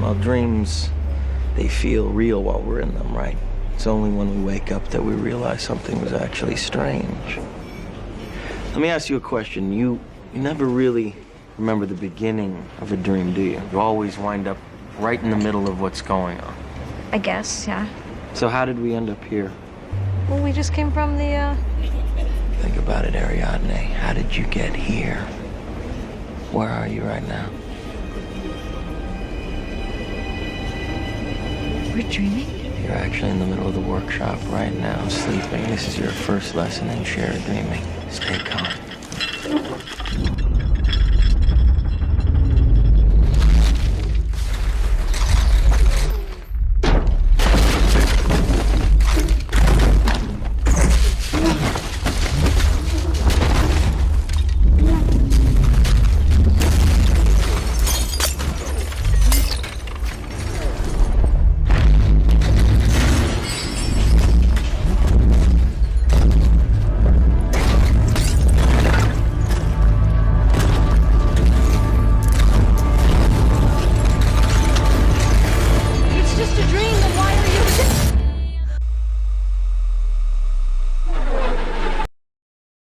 Well, dreams, they feel real while we're in them, right? It's only when we wake up that we realize something was actually strange. Let me ask you a question. You never really remember the beginning of a dream, do you? You always wind up right in the middle of what's going on. I guess, yeah. So how did we end up here? Well, we just came from the, Think about it, Ariadne. How did you get here? Where are you right now? We're dreaming? You're actually in the middle of the workshop right now, sleeping. This is your first lesson in shared dreaming. Stay calm.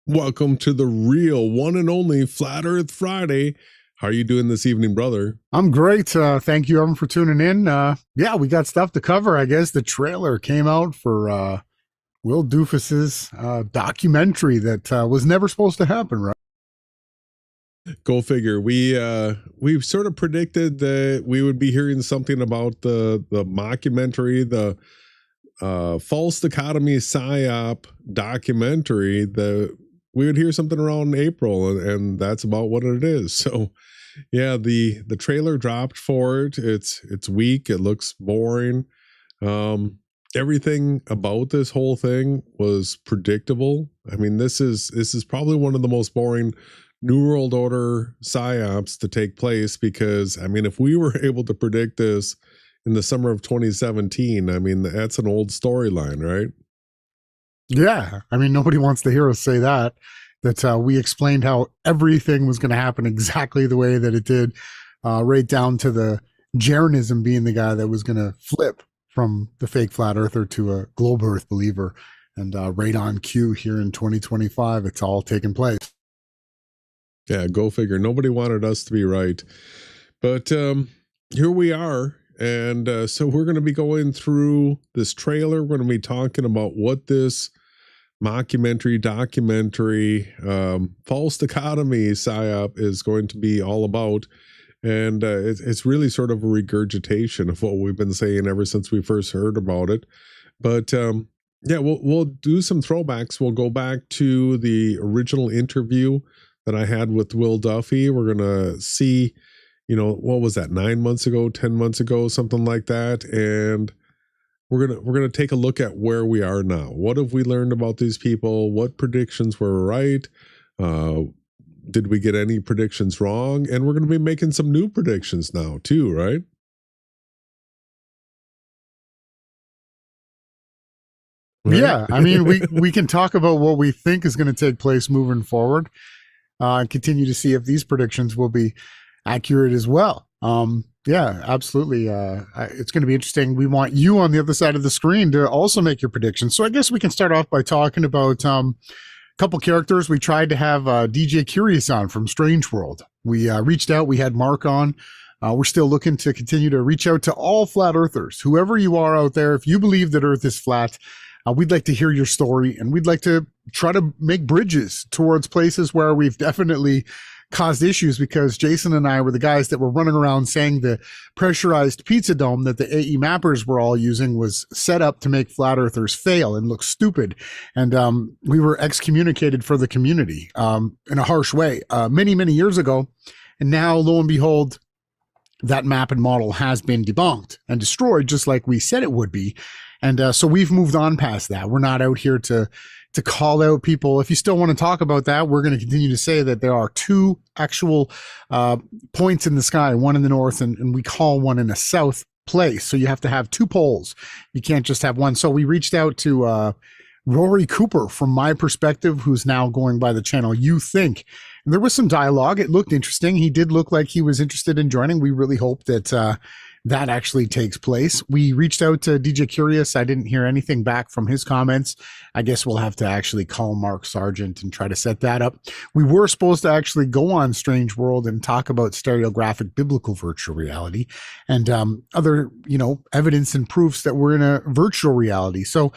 Welcome to the real one and only Flat Earth Friday. How are you doing this evening, brother? I'm great. Thank you, everyone, for tuning in. Yeah, we got stuff to cover. I guess the trailer came out for Will Duffy's documentary that was never supposed to happen, right? Go figure. We've sort of predicted that we would be hearing something about the mockumentary, the false dichotomy PSYOP documentary. We would hear something around April, and that's about what it is. So yeah, the trailer dropped for it. It's weak. It looks boring. Everything about this whole thing was predictable. I mean, this is probably one of the most boring New World Order PSYOPs to take place, because I mean, if we were able to predict this in the summer of 2017, I mean, that's an old storyline, right? Yeah, I mean, nobody wants to hear us say that we explained how everything was going to happen exactly the way that it did, right down to the Jeranism being the guy that was going to flip from the fake flat earther to a globe earth believer. And right on cue here in 2025, it's all taken place. Yeah, go figure. Nobody wanted us to be right. But here we are. And so we're going to be going through this trailer. We're going to be talking about what this mockumentary, documentary, false dichotomy PSYOP is going to be all about. And it's really sort of a regurgitation of what we've been saying ever since we first heard about it. But yeah, we'll do some throwbacks. We'll go back to the original interview that I had with Will Duffy. We're going to see, you know, what was that, 9 months ago, 10 months ago, something like that. And we're gonna take a look at where we are now. What have we learned about these people? What predictions were right? Did we get any predictions wrong? And we're going to be making some new predictions now too, right? Yeah, I mean, we can talk about what we think is going to take place moving forward, and continue to see if these predictions will be accurate as well. Yeah, absolutely. It's going to be interesting. We want you on the other side of the screen to also make your predictions. So I guess we can start off by talking about a couple characters. We tried to have DJ Curious on from Strange World. We reached out. We had Mark on. We're still looking to continue to reach out to all flat earthers, whoever you are out there. If you believe that Earth is flat, we'd like to hear your story, and we'd like to try to make bridges towards places where we've definitely caused issues, because Jason and I were the guys that were running around saying the pressurized pizza dome that the AE mappers were all using was set up to make flat earthers fail and look stupid. And we were excommunicated for the community in a harsh way many, many years ago. And now, lo and behold, that map and model has been debunked and destroyed, just like we said it would be. And so we've moved on past that. We're not out here to call out people. If you still want to talk about that, we're going to continue to say that there are two actual points in the sky, one in the north and we call one in a south place. So you have to have two poles. You can't just have one. So we reached out to Rory Cooper, from my perspective, who's now going by the channel You Think. And there was some dialogue. It looked interesting. He did look like he was interested in joining. We really hope that that actually takes place. We reached out to DJ Curious. I didn't hear anything back from his comments. I guess we'll have to actually call Mark Sargent and try to set that up. We were supposed to actually go on Strange World and talk about stereographic biblical virtual reality and other, evidence and proofs that we're in a virtual reality. So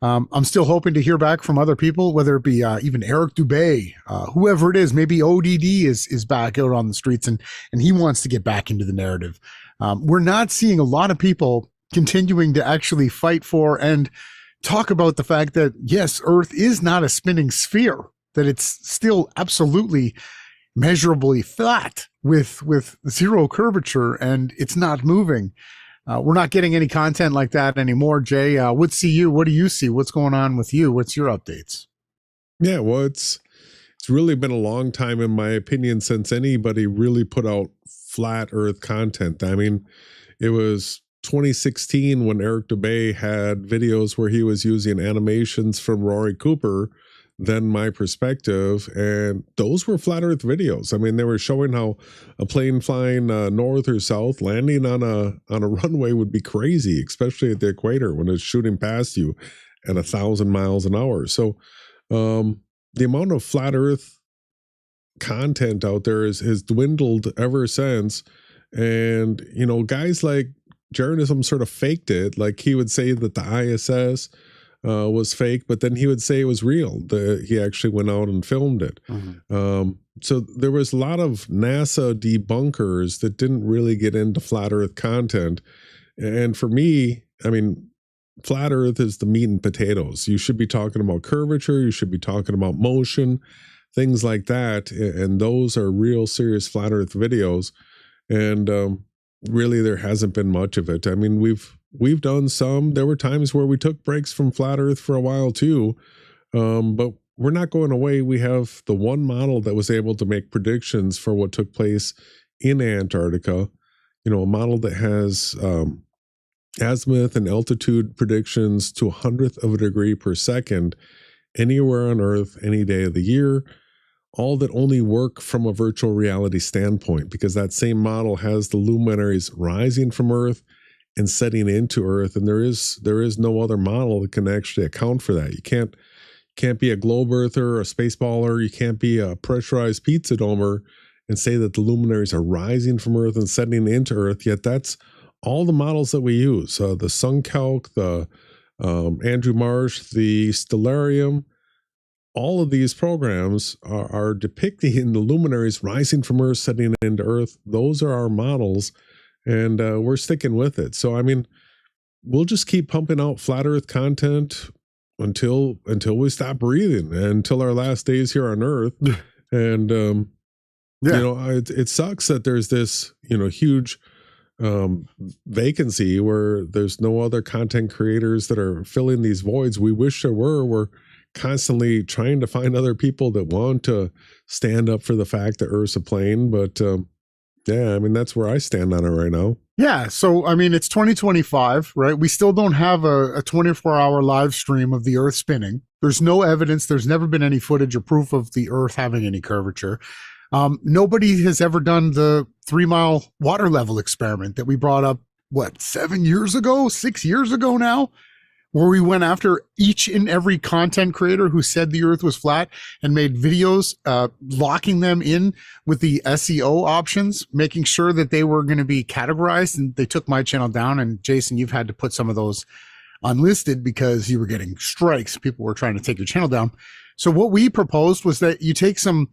I'm still hoping to hear back from other people, whether it be even Eric Dubé, whoever it is. Maybe ODD is back out on the streets and he wants to get back into the narrative. We're not seeing a lot of people continuing to actually fight for and talk about the fact that, yes, Earth is not a spinning sphere, that it's still absolutely measurably flat with zero curvature and it's not moving. We're not getting any content like that anymore. Jay, what do you see? What's going on with you? What's your updates? Yeah, well, it's really been a long time, in my opinion, since anybody really put out flat Earth content. I mean, it was 2016 when Eric Dubé had videos where he was using animations from Rory Cooper, then My Perspective, and those were flat Earth videos. I mean, they were showing how a plane flying north or south, landing on a runway would be crazy, especially at the equator when it's shooting past you at 1,000 miles an hour. So the amount of flat Earth content out there has dwindled ever since. And, guys like Jeranism sort of faked it. Like, he would say that the ISS was fake, but then he would say it was real. He actually went out and filmed it. Mm-hmm. So there was a lot of NASA debunkers that didn't really get into flat Earth content. And for me, I mean, flat Earth is the meat and potatoes. You should be talking about curvature. You should be talking about motion, things like that. And those are real serious flat Earth videos. And really, there hasn't been much of it. I mean, we've done some. There were times where we took breaks from flat Earth for a while too, but we're not going away. We have the one model that was able to make predictions for what took place in Antarctica, a model that has azimuth and altitude predictions to 100th of a degree per second anywhere on Earth, any day of the year, all that only work from a virtual reality standpoint, because that same model has the luminaries rising from Earth and setting into Earth, and there is no other model that can actually account for that. You can't be a globe earther, a spaceballer, you can't be a pressurized pizza domer and say that the luminaries are rising from Earth and setting into Earth, yet that's all the models that we use. The SunCalc, the Andrew Marsh, the Stellarium, all of these programs are depicting the luminaries rising from Earth, setting into Earth. Those are our models, and we're sticking with it. So, I mean, we'll just keep pumping out flat Earth content until we stop breathing, until our last days here on Earth. And it sucks that there's this huge vacancy where there's no other content creators that are filling these voids. We wish there were. We're constantly trying to find other people that want to stand up for the fact that Earth's a plane, but that's where I stand on it right now. Yeah, so I mean, it's 2025, right? We still don't have a 24-hour live stream of the Earth spinning. There's no evidence. There's never been any footage or proof of the Earth having any curvature. Nobody has ever done the 3-mile water level experiment that we brought up, 6 years ago now, where we went after each and every content creator who said the Earth was flat and made videos, locking them in with the SEO options, making sure that they were going to be categorized. And they took my channel down. And Jason, you've had to put some of those unlisted because you were getting strikes. People were trying to take your channel down. So what we proposed was that you take some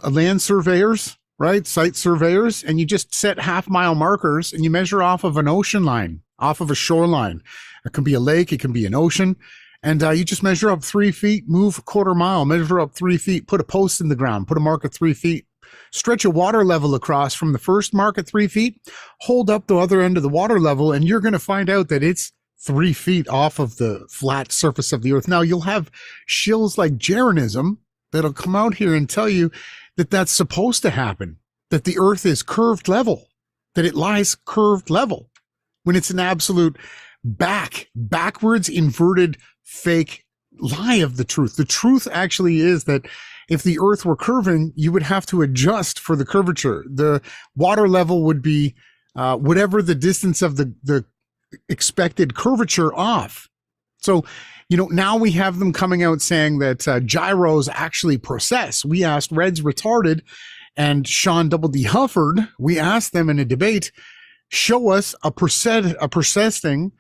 land surveyors, right, site surveyors, and you just set half-mile markers and you measure off of an ocean line, off of a shoreline. It can be a lake, it can be an ocean, and you just measure up 3 feet, move a quarter mile, measure up 3 feet, put a post in the ground, put a mark at 3 feet, stretch a water level across from the first mark at 3 feet, hold up the other end of the water level, and you're going to find out that it's 3 feet off of the flat surface of the Earth. Now, you'll have shills like Jeranism that'll come out here and tell you that that's supposed to happen, that the Earth is curved level, that it lies curved level, when it's an absolute backwards inverted fake lie of the truth. The truth actually is that if the Earth were curving, you would have to adjust for the curvature. The water level would be whatever the distance of the expected curvature off. So, now we have them coming out saying that gyros actually process. We asked Reds Retarded and Sean Double D Hufford, we asked them in a debate, show us a processing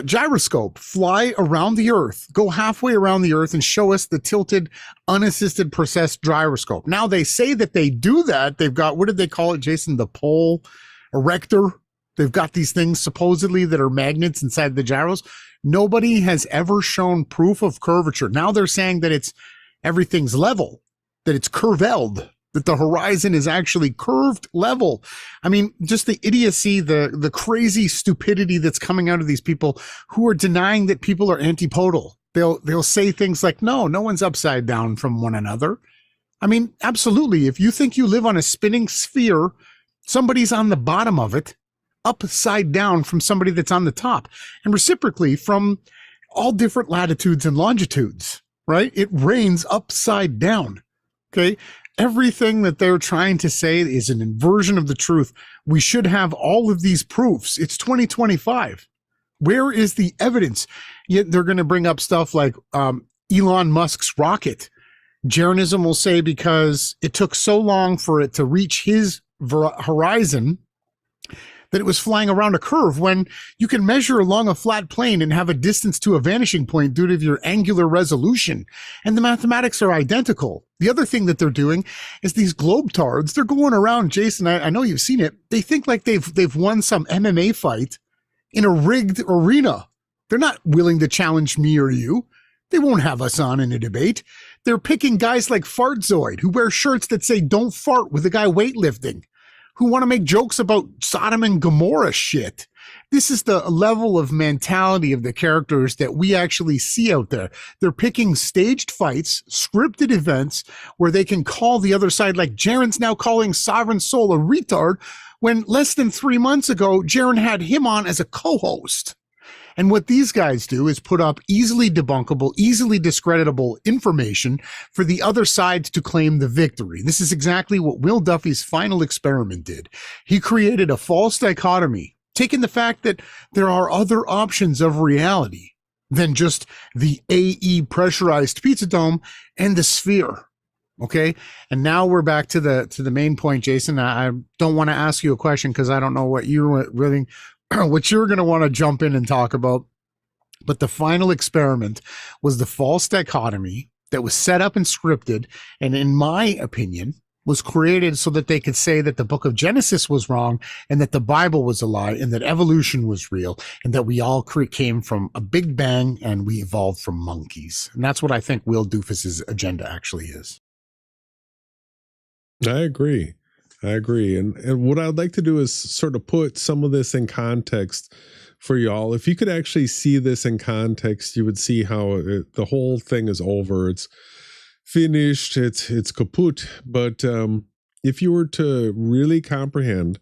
gyroscope, fly around the Earth, go halfway around the Earth and show us the tilted, unassisted processed gyroscope. Now they say that they do that. They've got, what did they call it, Jason? The pole erector. They've got these things supposedly that are magnets inside the gyros. Nobody has ever shown proof of curvature. Now they're saying that everything's level, that it's curved, that the horizon is actually curved level. I mean, just the idiocy, the crazy stupidity that's coming out of these people who are denying that people are antipodal. They'll say things like, no one's upside down from one another. I mean, absolutely. If you think you live on a spinning sphere, somebody's on the bottom of it, upside down from somebody that's on the top, and reciprocally from all different latitudes and longitudes, right? It rains upside down. Okay. Everything that they're trying to say is an inversion of the truth. We should have all of these proofs. It's 2025. Where is the evidence? Yet they're going to bring up stuff like Elon Musk's rocket. Jeranism will say because it took so long for it to reach his horizon that it was flying around a curve, when you can measure along a flat plane and have a distance to a vanishing point due to your angular resolution. And the mathematics are identical. The other thing that they're doing is these globetards, they're going around, Jason, I know you've seen it. They think like they've won some MMA fight in a rigged arena. They're not willing to challenge me or you. They won't have us on in a debate. They're picking guys like Fartzoid, who wear shirts that say don't fart with a guy weightlifting, who want to make jokes about Sodom and Gomorrah shit. This is the level of mentality of the characters that we actually see out there. They're picking staged fights, scripted events where they can call the other side, like Jaren's now calling Sovereign Soul a retard, when less than 3 months ago, Jaren had him on as a co-host. And what these guys do is put up easily debunkable, easily discreditable information for the other side to claim the victory. This is exactly what Will Duffy's final experiment did. He created a false dichotomy, taking the fact that there are other options of reality than just the AE pressurized pizza dome and the sphere. Okay. And now we're back to the main point, Jason. I don't want to ask you a question because I don't know what you're really what you're going to want to jump in and talk about. But the final experiment was the false dichotomy that was set up and scripted, and in my opinion, was created so that they could say that the book of Genesis was wrong and that the Bible was a lie and that evolution was real and that we all came from a big bang and we evolved from monkeys. And that's what I think Will Doofus's agenda actually is. I agree. And what I'd like to do is sort of put some of this in context for y'all. If you could actually see this in context, you would see how the whole thing is over. It's finished. It's kaput. But if you were to really comprehend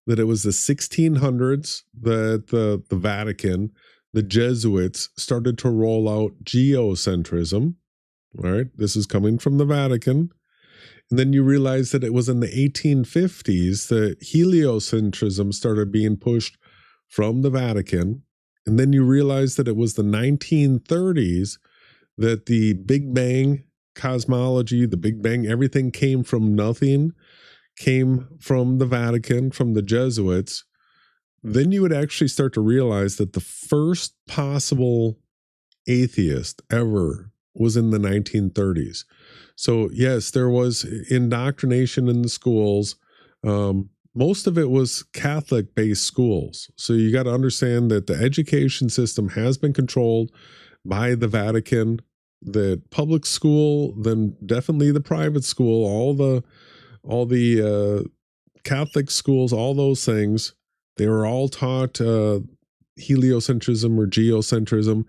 that it was the 1600s that the Vatican, the Jesuits, started to roll out geocentrism, all right? This is coming from the Vatican. And then you realize that it was in the 1850s that heliocentrism started being pushed from the Vatican. And then you realize that it was the 1930s that the Big Bang cosmology, the Big Bang, everything came from nothing, came from the Vatican, from the Jesuits. Then you would actually start to realize that the first possible atheist ever was in the 1930s. So yes, there was indoctrination in the schools. Most of it was Catholic-based schools. So you got to understand that the education system has been controlled by the Vatican, the public school, then definitely the private school, all the Catholic schools, all those things. They were all taught heliocentrism or geocentrism.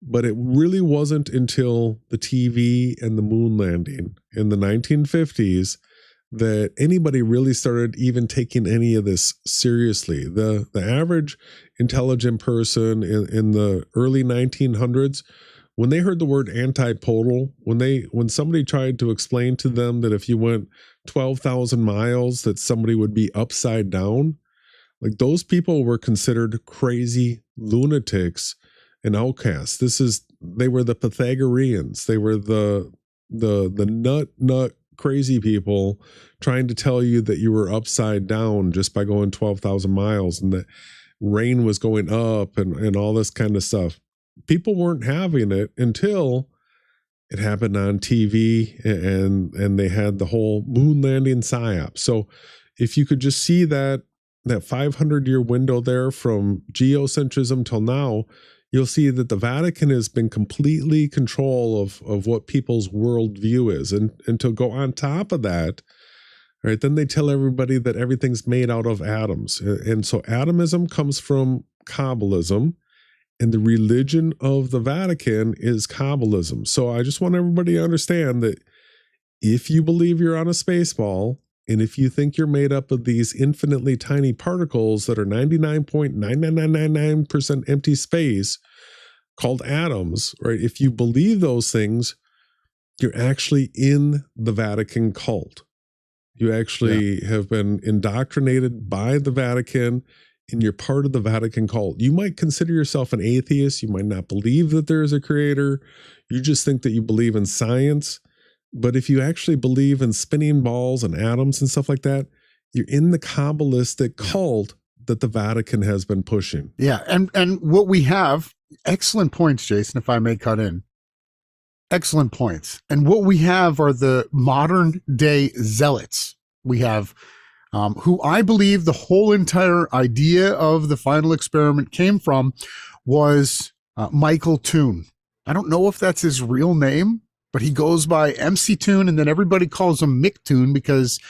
But it really wasn't until the TV and the moon landing in the 1950s that anybody really started even taking any of this seriously. The average intelligent person in the early 1900s, when they heard the word antipodal, when somebody tried to explain to them that if you went 12,000 miles that somebody would be upside down, Like those people were considered crazy lunatics and outcasts. They were the Pythagoreans. They were the nut crazy people trying to tell you that you were upside down just by going 12,000 miles and that rain was going up and all this kind of stuff. People weren't having it until it happened on TV and they had the whole moon landing psyop. So if you could just see that 500-year window there from geocentrism till now, you'll see that the Vatican has been completely control of what people's worldview is. And to go on top of that, right, then they tell everybody that everything's made out of atoms. And so atomism comes from Kabbalism, and the religion of the Vatican is Kabbalism. So I just want everybody to understand that if you believe you're on a space ball, and if you think you're made up of these infinitely tiny particles that are 99.99999% empty space called atoms, right? If you believe those things, you're actually in the Vatican cult. You actually have been indoctrinated by the Vatican and you're part of the Vatican cult. You might consider yourself an atheist. You might not believe that there is a creator. You just think that you believe in science. But if you actually believe in spinning balls and atoms and stuff like that, you're in the Kabbalistic cult that the Vatican has been pushing. Yeah. And what we have, excellent points, Jason, if I may cut in. Excellent points. And what we have are the modern day zealots. We have who I believe the whole entire idea of the final experiment came from was Michael Toon. I don't know if that's his real name, but he goes by MC Toon, and then everybody calls him Mick Toon because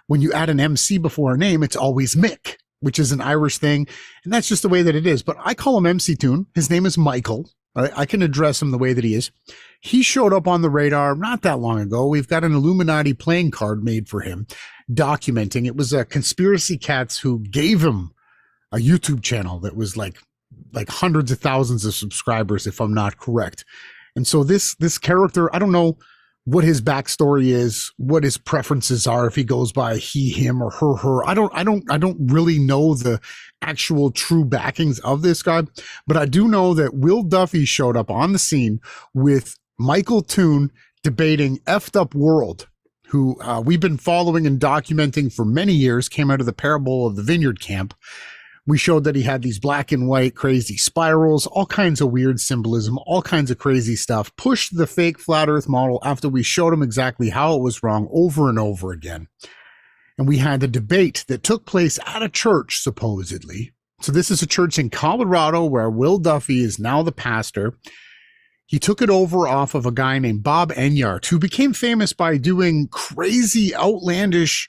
when you add an MC before a name, it's always Mick, which is an Irish thing. And that's just the way that it is. But I call him MC Toon. His name is Michael. I can address him the way that he is. He showed up on the radar not that long ago. We've got an Illuminati playing card made for him, documenting. It was Conspiracy Cats who gave him a YouTube channel that was like hundreds of thousands of subscribers, if I'm not correct. And so this character, I don't know what his backstory is, what his preferences are, if he goes by he, him, or her. I don't really know the actual true backings of this guy, but I do know that Will Duffy showed up on the scene with Michael Toon debating Effed Up World, who we've been following and documenting for many years, came out of the parable of the Vineyard Camp. We showed that he had these black and white crazy spirals, all kinds of weird symbolism, all kinds of crazy stuff, pushed the fake flat earth model after we showed him exactly how it was wrong over and over again. And we had a debate that took place at a church, supposedly. So this is a church in Colorado where Will Duffy is now the pastor. He took it over off of a guy named Bob Enyart, who became famous by doing crazy, outlandish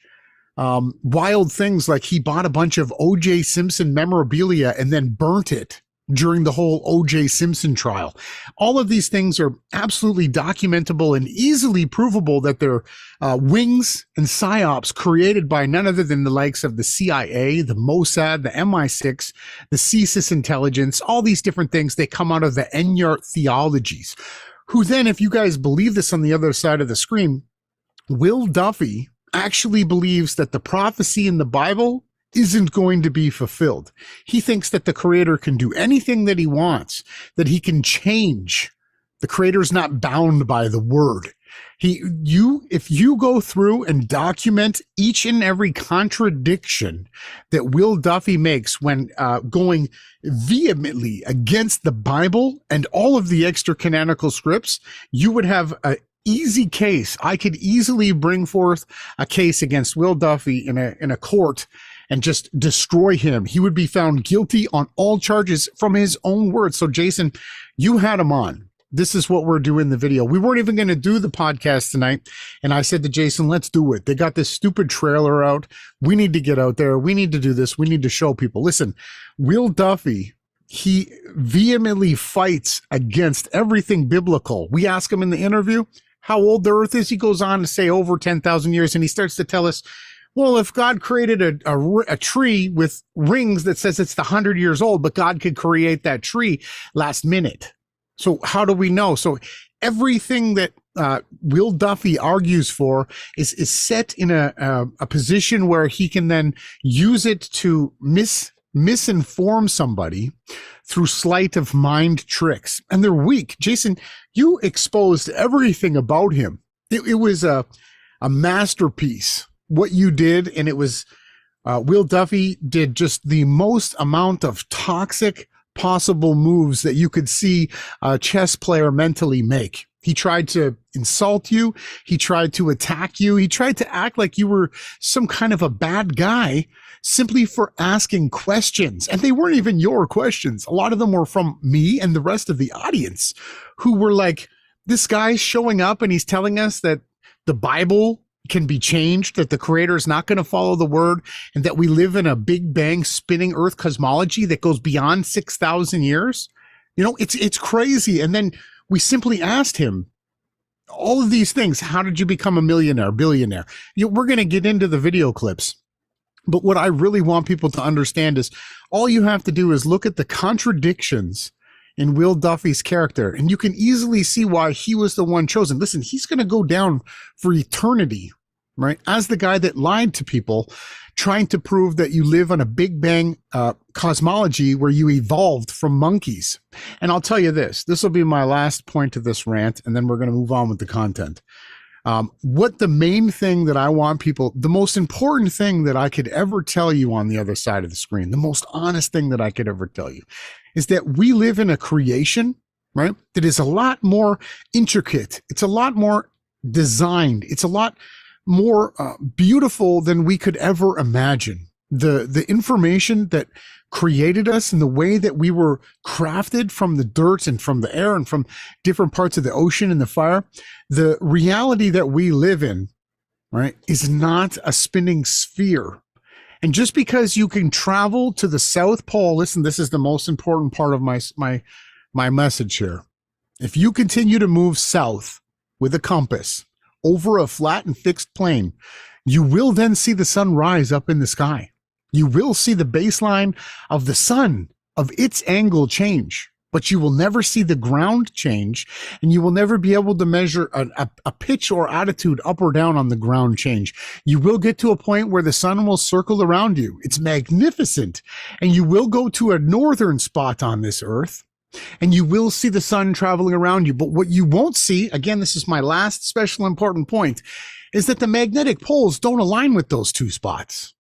wild things, like he bought a bunch of O.J. Simpson memorabilia and then burnt it during the whole O.J. Simpson trial. All of these things are absolutely documentable and easily provable that they're wings and psyops created by none other than the likes of the CIA, the Mossad, the MI6, the CSIS intelligence, all these different things. They come out of the Enyart theologies, who then, if you guys believe this on the other side of the screen, Will Duffy actually believes that the prophecy in the Bible isn't going to be fulfilled. He thinks that the creator can do anything that he wants, that he can change. The creator's not bound by the word. If you go through and document each and every contradiction that Will Duffy makes when going vehemently against the Bible and all of the extra canonical scripts, you would have a easy case. I could easily bring forth a case against Will Duffy in a court and just destroy him. He would be found guilty on all charges from his own words. So Jason, you had him on. This is what we're doing the video. We weren't even going to do the podcast tonight. And I said to Jason, let's do it. They got this stupid trailer out. We need to get out there. We need to do this. We need to show people. Listen, Will Duffy, he vehemently fights against everything biblical. We ask him in the interview how old the earth is. He goes on to say over 10,000 years. And he starts to tell us, well, if God created a tree with rings that says it's 100 years old, but God could create that tree last minute. So how do we know? So everything that Will Duffy argues for is set in a position where he can then use it to misinform somebody through sleight of mind tricks. And they're weak. Jason, you exposed everything about him. It was a masterpiece, what you did. And it was, Will Duffy did just the most amount of toxic possible moves that you could see a chess player mentally make. He tried to insult you. He tried to attack you. He tried to act like you were some kind of a bad guy simply for asking questions. And they weren't even your questions. A lot of them were from me and the rest of the audience who were like, this guy's showing up and he's telling us that the Bible can be changed, that the creator is not going to follow the word, and that we live in a big bang spinning earth cosmology that goes beyond 6,000 years. You know, it's crazy. And then we simply asked him all of these things. How did you become a millionaire, billionaire? We're going to get into the video clips. But what I really want people to understand is all you have to do is look at the contradictions in Will Duffy's character, and you can easily see why he was the one chosen. Listen, he's going to go down for eternity, right? As the guy that lied to people, trying to prove that you live on a big bang cosmology where you evolved from monkeys. And I'll tell you this will be my last point of this rant, and then we're going to move on with the content. What the main thing that I want people, the most important thing that I could ever tell you on the other side of the screen, the most honest thing that I could ever tell you is that we live in a creation, right? That is a lot more intricate. It's a lot more designed. It's a lot more beautiful than we could ever imagine. The information that created us and the way that we were crafted from the dirt and from the air and from different parts of the ocean and the fire, the reality that we live in, right, is not a spinning sphere. And just because you can travel to the South Pole, listen, this is the most important part of my message here. If you continue to move south with a compass over a flat and fixed plane, you will then see the sun rise up in the sky. You will see the baseline of the sun, of its angle change, but you will never see the ground change, and you will never be able to measure a pitch or attitude up or down on the ground change. You will get to a point where the sun will circle around you. It's magnificent. And you will go to a northern spot on this earth, and you will see the sun traveling around you. But what you won't see, again, this is my last special important point, is that the magnetic poles don't align with those two spots.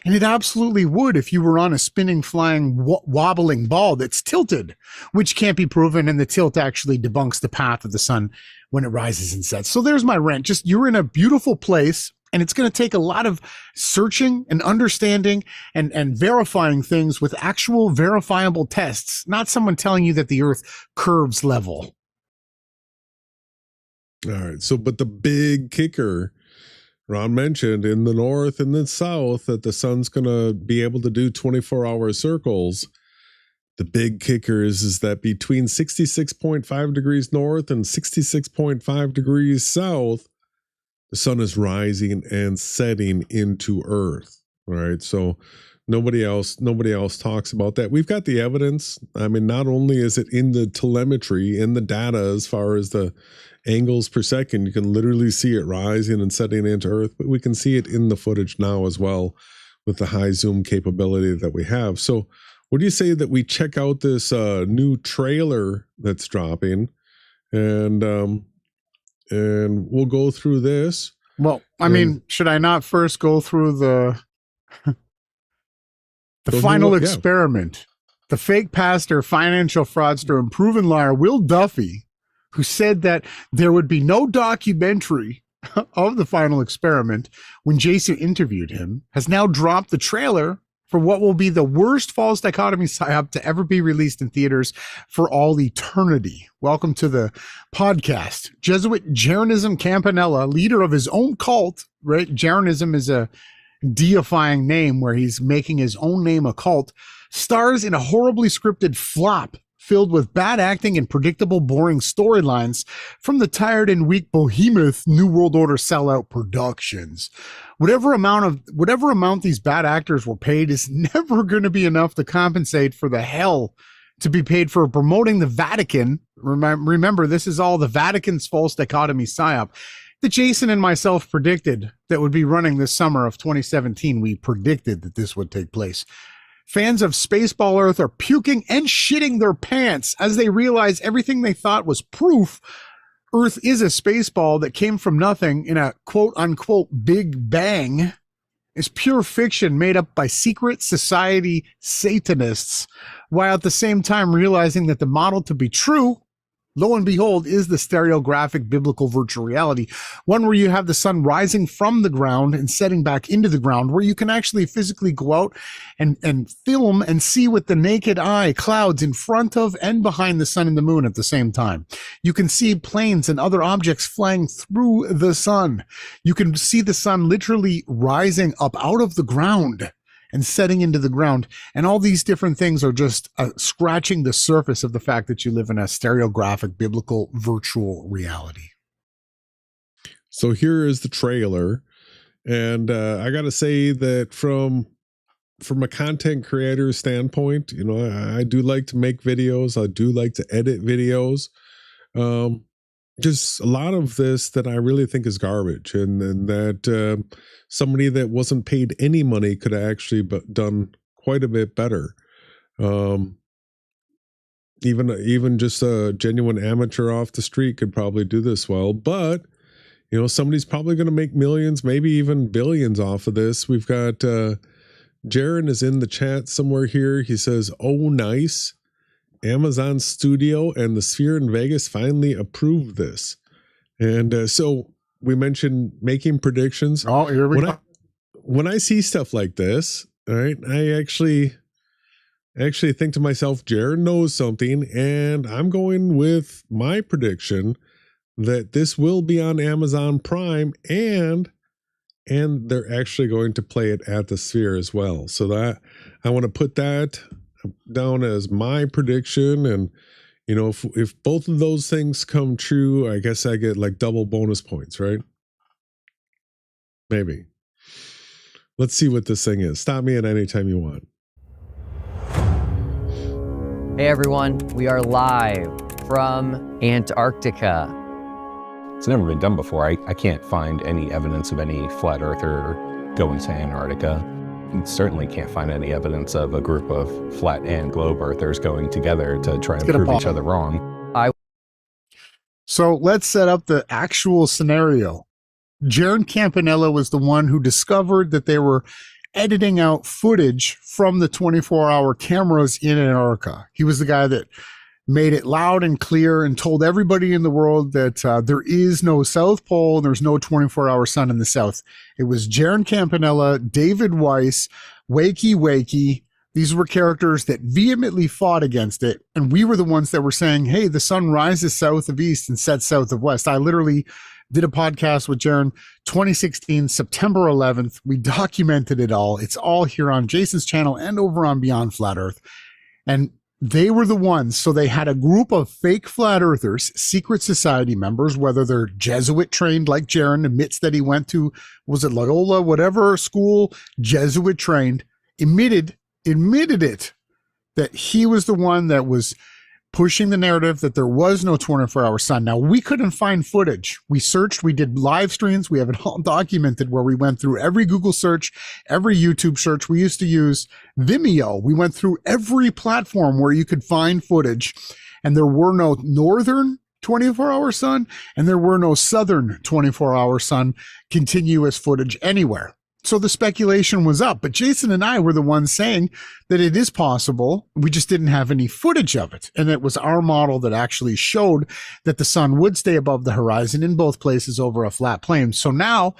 And it absolutely would if you were on a spinning, flying, wobbling ball that's tilted, which can't be proven, and the tilt actually debunks the path of the sun when it rises and sets. So there's my rant. Just, you're in a beautiful place, and it's going to take a lot of searching and understanding and verifying things with actual verifiable tests, not someone telling you that the earth curves level. All right. So, but the big kicker, Ron mentioned in the north and the south that the sun's going to be able to do 24-hour circles. The big kicker is that between 66.5 degrees north and 66.5 degrees south, the sun is rising and setting into Earth. All right. So nobody else talks about that. We've got the evidence. I mean, not only is it in the telemetry, in the data, as far as the angles per second, you can literally see it rising and setting into Earth, but we can see it in the footage now as well with the high zoom capability that we have. So what do you say that we check out this new trailer that's dropping, and we'll go through this? Well, I mean, should I not first go through the final experiment? The fake pastor, financial fraudster, and proven liar Will Duffy, who said that there would be no documentary of the final experiment when Jason interviewed him, has now dropped the trailer for what will be the worst false dichotomy PSYOP to ever be released in theaters for all eternity. Welcome to the podcast. Jesuit Jeranism Campanella, leader of his own cult, right? Jeranism is a deifying name where he's making his own name a cult, stars in a horribly scripted flop filled with bad acting and predictable, boring storylines from the tired and weak behemoth New World Order Sellout Productions. Whatever amount these bad actors were paid is never going to be enough to compensate for the hell to be paid for promoting the Vatican. Remember, this is all the Vatican's false dichotomy PSYOP that Jason and myself predicted that would be running this summer of 2017. We predicted that this would take place. Fans of SPACEBALL Earth are puking and shitting their pants as they realize everything they thought was proof Earth is a spaceball that came from nothing in a quote-unquote Big Bang is pure fiction made up by secret society Satanists, while at the same time realizing that the model to be true, lo and behold, is the stereographic biblical virtual reality, one where you have the sun rising from the ground and setting back into the ground, where you can actually physically go out and film and see with the naked eye clouds in front of and behind the sun and the moon at the same time. You can see planes and other objects flying through the sun. You can see the sun literally rising up out of the ground and setting into the ground. And all these different things are just scratching the surface of the fact that you live in a stereographic biblical virtual reality. So here is the trailer. And I got to say that from a content creator standpoint, you know, I do like to make videos. I do like to edit videos. Just a lot of this that I really think is garbage, and that somebody that wasn't paid any money could have actually done quite a bit better. Even just a genuine amateur off the street could probably do this well, but you know, somebody's probably going to make millions, maybe even billions off of this. We've got Jaron is in the chat somewhere here. He says, "Oh, nice. Amazon Studio and the Sphere in Vegas finally approved this." And so we mentioned making predictions. Oh, here we go. When I see stuff like this, all right, I actually think to myself, Jaron knows something, and I'm going with my prediction that this will be on Amazon Prime, and they're actually going to play it at the Sphere as well. So that I want to put that down as my prediction. And you know, if both of those things come true, I guess I get like double bonus points, right? Maybe. Let's see what this thing is. Stop me at any time you want. Hey everyone, we are live from Antarctica. It's never been done before. I can't find any evidence of any flat earther going to Antarctica. You certainly can't find any evidence of a group of flat and globe earthers going together to try and prove each other wrong. So let's set up the actual scenario. Jeranism Campanella was the one who discovered that they were editing out footage from the 24-hour cameras in Antarctica. He was the guy that made it loud and clear and told everybody in the world that there is no South Pole and there's no 24-hour sun in the South. It was Jeranism Campanella, David Weiss, Wakey Wakey. These were characters that vehemently fought against it. And we were the ones that were saying, hey, the sun rises south of east and sets south of west. I literally did a podcast with Jeranism 2016, September 11th. We documented it all. It's all here on Jason's channel and over on Beyond Flat Earth. And they were the ones. So they had a group of fake flat earthers, secret society members, whether they're Jesuit trained like Jeranism admits that he went to, was it Loyola, whatever school, Jesuit trained, admitted it, that he was the one that was pushing the narrative that there was no 24-hour sun. Now, we couldn't find footage. We searched, we did live streams. We have it all documented where we went through every Google search, every YouTube search. We used to use Vimeo. We went through every platform where you could find footage, and there were no northern 24-hour sun, and there were no southern 24-hour sun continuous footage anywhere. So the speculation was up, but Jason and I were the ones saying that it is possible. We just didn't have any footage of it. And it was our model that actually showed that the sun would stay above the horizon in both places over a flat plane. So now,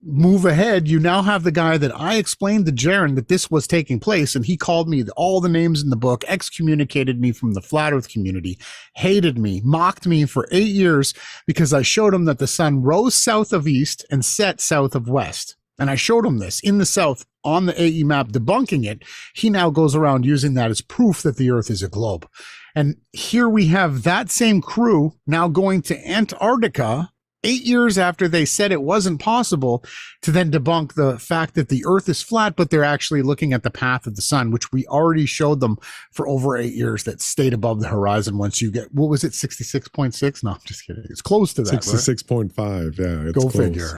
move ahead, you now have the guy that I explained to Jeranism that this was taking place, and he called me all the names in the book, excommunicated me from the flat earth community, hated me, mocked me for 8 years because I showed him that the sun rose south of east and set south of west. And I showed him this in the South on the AE map, debunking it. He now goes around using that as proof that the Earth is a globe. And here we have that same crew now going to Antarctica 8 years after they said it wasn't possible to then debunk the fact that the Earth is flat, but they're actually looking at the path of the sun, which we already showed them for over 8 years that stayed above the horizon once you get, what was it, 66.6? No, I'm just kidding. It's close to that, 66.5. Right? Yeah, it's Go close. figure.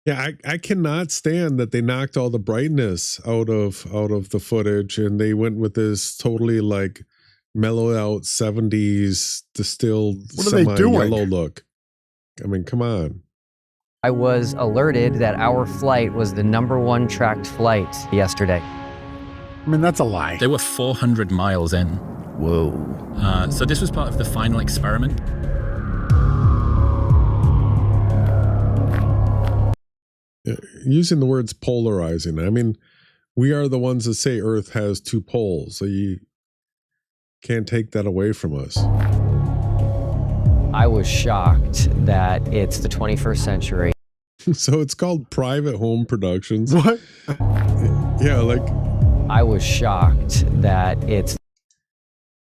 Yeah, I cannot stand that they knocked all the brightness out of the footage and they went with this totally like mellowed out 70s distilled semi-yellow look. I mean, come on. I was alerted that our flight was the #1 tracked flight yesterday. I mean, that's a lie. They were 400 miles in. Whoa. So this was part of the final experiment. Using the words polarizing. I mean, we are the ones that say Earth has 2 poles, so you can't take that away from us. I was shocked that it's the 21st century. So it's called private home productions. What? Yeah, like I was shocked that it's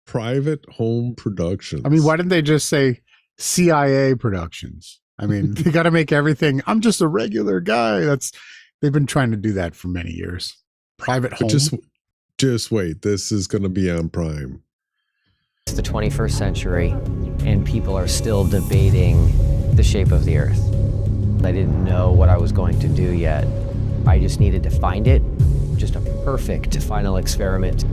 private home productions. I mean, why didn't they just say CIA productions? I mean, they got to make everything. I'm just a regular guy. They've been trying to do that for many years. Private home. Just wait. This is going to be on Prime. the 21st century, and people are still debating the shape of the Earth. I didn't know what I was going to do yet. I just needed to find it. Just a perfect final experiment.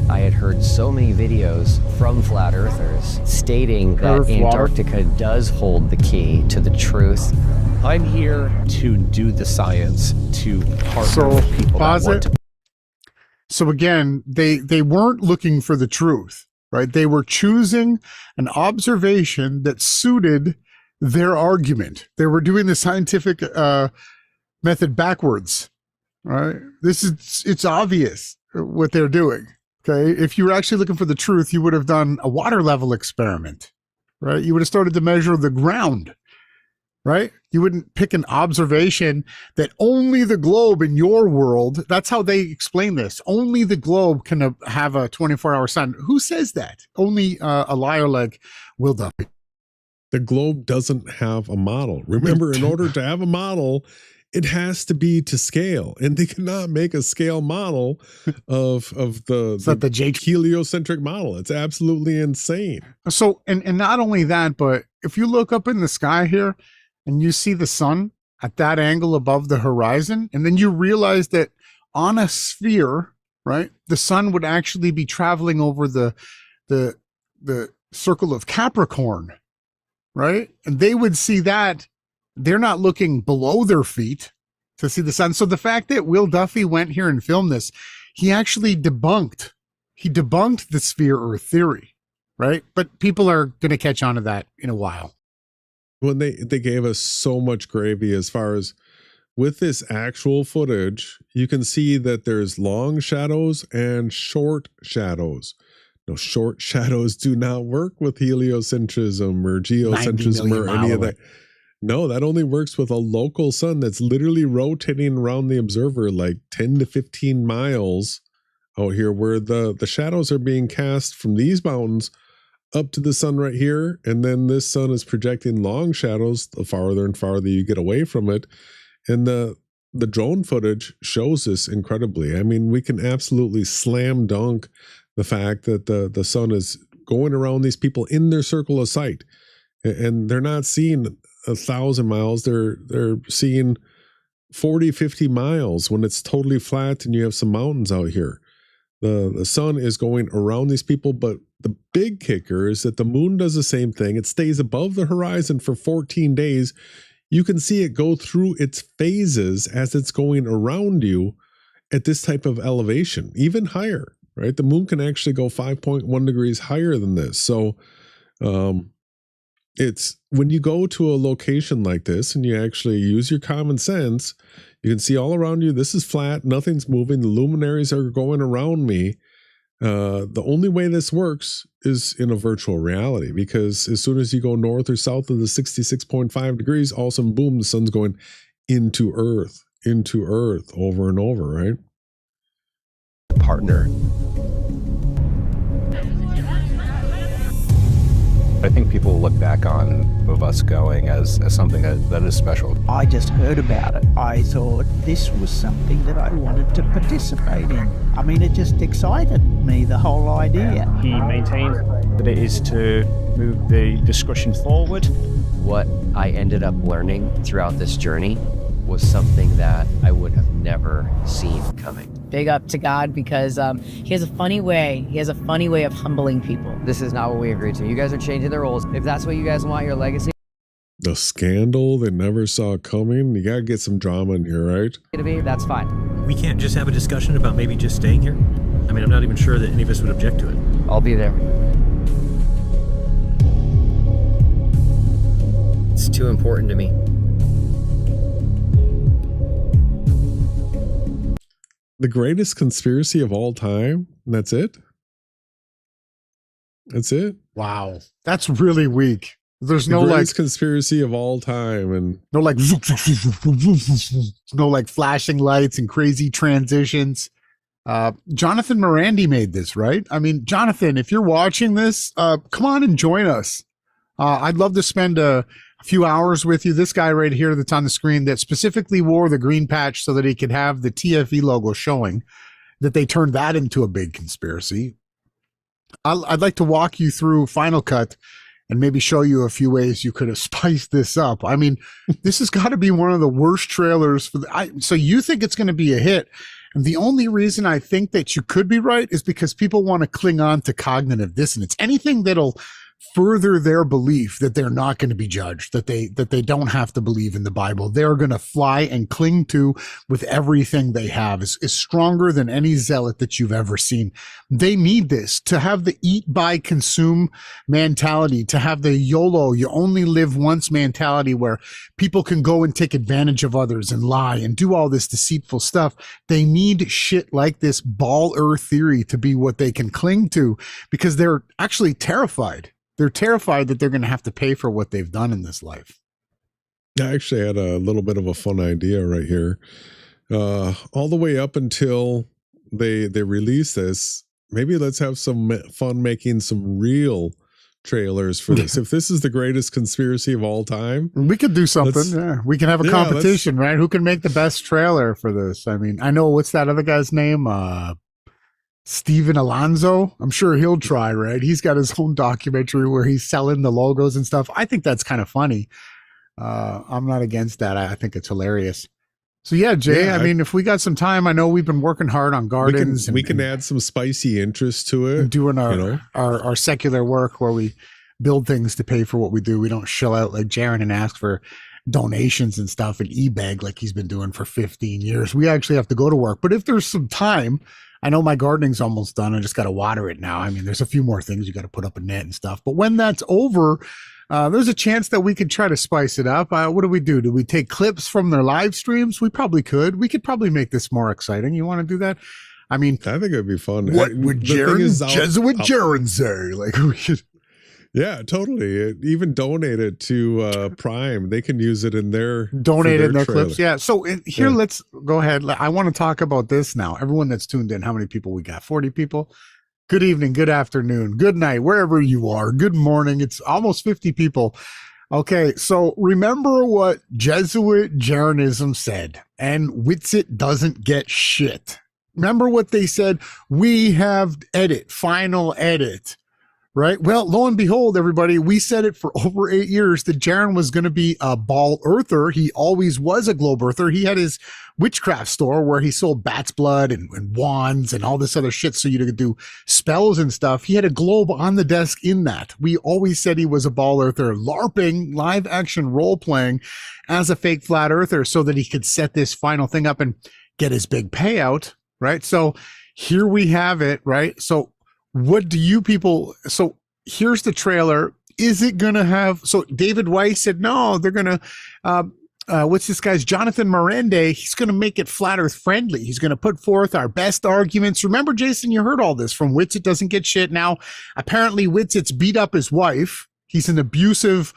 I had heard so many videos from flat earthers stating that Antarctica does hold the key to the truth. I'm here to do the science, to partner with people that want to. So again, they weren't looking for the truth, right? They were choosing an observation that suited their argument. They were doing the scientific method backwards, right? It's obvious what they're doing. Okay, if you were actually looking for the truth, you would have done a water level experiment, right? You would have started to measure the ground, right? You wouldn't pick an observation that only the globe in your world, that's how they explain this. Only the globe can have a 24-hour sun. Who says that? Only a liar like Will Duffy. The globe doesn't have a model. Remember, in order to have a model, it has to be to scale, and they cannot make a scale model of the heliocentric model. It's absolutely insane. So, and not only that, but if you look up in the sky here and you see the sun at that angle above the horizon, and then you realize that on a sphere, right, the sun would actually be traveling over the circle of Capricorn, right? And they would see that. They're not looking below their feet to see the sun. So the fact that Will Duffy went here and filmed this, he actually debunked the sphere Earth theory, right? But people are going to catch on to that in a while. When they gave us so much gravy as far as with this actual footage, you can see that there's long shadows and short shadows. No, short shadows do not work with heliocentrism or geocentrism or any of that. No, that only works with a local sun that's literally rotating around the observer like 10 to 15 miles out here, where the shadows are being cast from these mountains up to the sun right here. And then this sun is projecting long shadows the farther and farther you get away from it. And the drone footage shows this incredibly. I mean, we can absolutely slam dunk the fact that the sun is going around these people in their circle of sight. And they're not seeing 1,000 miles. They're seeing 40, 50 miles when it's totally flat and you have some mountains out here. The sun is going around these people, but the big kicker is that the moon does the same thing. It stays above the horizon for 14 days. You can see it go through its phases as it's going around you at this type of elevation, even higher, right? The moon can actually go 5.1 degrees higher than this. So, it's when you go to a location like this and you actually use your common sense, you can see all around you, this is flat, nothing's moving, the luminaries are going around me. The only way this works is in a virtual reality, because as soon as you go north or south of the 66.5 degrees, all of a sudden, boom, the sun's going into Earth over and over, right? Partner. I think people look back on of us going as something that is special. I just heard about it. I thought this was something that I wanted to participate in. I mean, it just excited me, the whole idea. He maintains that it is to move the discussion forward. What I ended up learning throughout this journey was something that I would have never seen coming. Big up to God, because he has a funny way. He has a funny way of humbling people. This is not what we agreed to. You guys are changing the rules. If that's what you guys want your legacy The scandal they never saw coming. You gotta get some drama in here, right? to be, that's fine. We can't just have a discussion about maybe just staying here? I mean, I'm not even sure that any of us would object to it. I'll be there. It's too important to me. The greatest conspiracy of all time. And that's it. That's it. Wow. That's really weak. There's The no like greatest conspiracy of all time, and no like no like flashing lights and crazy transitions. Jonathan Morandi made this, right? I mean, Jonathan, if you're watching this, come on and join us. I'd love to spend a few hours with you. This guy right here that's on the screen that specifically wore the green patch so that he could have the TFE logo showing, that they turned that into a big conspiracy. I'd like to walk you through Final Cut and maybe show you a few ways you could have spiced this up. I mean, this has got to be one of the worst trailers for so you think it's going to be a hit. And the only reason I think that you could be right is because people want to cling on to cognitive dissonance. Anything that'll further their belief that they're not going to be judged, that they don't have to believe in the Bible, they're going to fly and cling to with everything they have is stronger than any zealot that you've ever seen. They need this to have the eat, buy, consume mentality, to have the YOLO, you only live once mentality, where people can go and take advantage of others and lie and do all this deceitful stuff. They need shit like this ball earth theory to be what they can cling to, because they're actually terrified. They're terrified that they're going to have to pay for what they've done in this life. I actually had a little bit of a fun idea right here. All the way up until they release this, maybe let's have some fun making some real trailers for this. If this is the greatest conspiracy of all time, we could do something. Yeah. We can have a competition, right? Who can make the best trailer for this? I mean, I know, what's that other guy's name? Steven Alonzo. I'm sure he'll try, right? He's got his own documentary where he's selling the logos and stuff. I think that's kind of funny. I'm not against that. I think it's hilarious. So yeah, Jay, I mean, if we got some time, I know we've been working hard on gardens. We can add some spicy interest to it. Doing our secular work where we build things to pay for what we do. We don't shell out like Jaron and ask for donations and stuff and e-bag like he's been doing for 15 years. We actually have to go to work. But if there's some time, I know my gardening's almost done. I just got to water it now. I mean, there's a few more things. You got to put up a net and stuff. But when that's over, there's a chance that we could try to spice it up. What do we do? Do we take clips from their live streams? We probably could. We could probably make this more exciting. You want to do that? I mean, I think it'd be fun. What would Jesuit Jaron say? Like, we could. Yeah, totally. Even donate it to Prime. They can use it in their clips. Yeah. So here, let's go ahead. I want to talk about this now. Everyone that's tuned in, how many people we got? 40 people. Good evening, good afternoon, good night, wherever you are. Good morning. It's almost 50 people. Okay. So remember what Jesuit Jeranism said, and Witsit doesn't get shit. Remember what they said? We have final edit. Right. Well, lo and behold, everybody, we said it for over 8 years that Jaron was going to be a ball earther. He always was a globe earther. He had his witchcraft store where he sold bat's blood and wands and all this other shit so you could do spells and stuff. He had a globe on the desk in that. We always said he was a ball earther, LARPing, live action role playing as a fake flat earther so that he could set this final thing up and get his big payout. Right. So here we have it. Right. So what do you people, so here's the trailer. Is it going to have, so David Weiss said, no, they're going to what's this guy's Jonathan Morende, he's going to make it flat earth friendly. He's going to put forth our best arguments. Remember, Jason, you heard all this from Whitsitt doesn't get shit. Now, apparently Whitsitt's beat up his wife. He's an abusive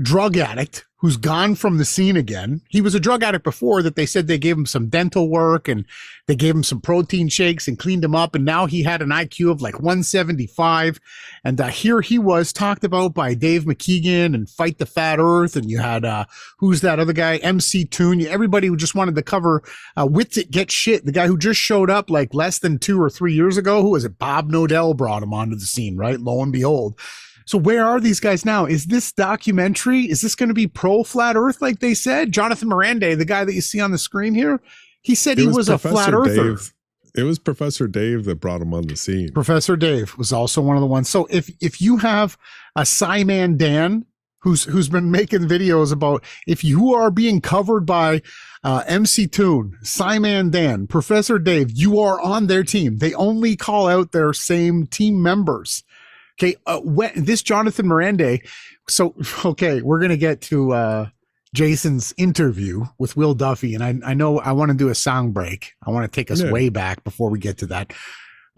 drug addict who's gone from the scene again. He was a drug addict before that they said they gave him some dental work and they gave him some protein shakes and cleaned him up. And now he had an IQ of like 175. And here he was talked about by Dave McKeegan and Fight the Fat Earth. And you had, who's that other guy? MC Toon. Everybody who just wanted to cover Whitsitt Get Shit. The guy who just showed up like less than 2 or 3 years ago. Who was it? Bob Nodell brought him onto the scene, right? Lo and behold. So where are these guys now? Is this documentary, is this going to be pro flat earth like they said? Jonathan Morende, the guy that you see on the screen here, he said he was a flat earther. It was Professor Dave that brought him on the scene. Professor Dave was also one of the ones. So if you have a Simon Dan who's been making videos about if you are being covered by MC Toon, Simon Dan, Professor Dave, you are on their team. They only call out their same team members. Okay, this Jonathan Morende. So, okay, we're going to get to Jason's interview with Will Duffy. And I know I want to do a song break. I want to take us way back before we get to that.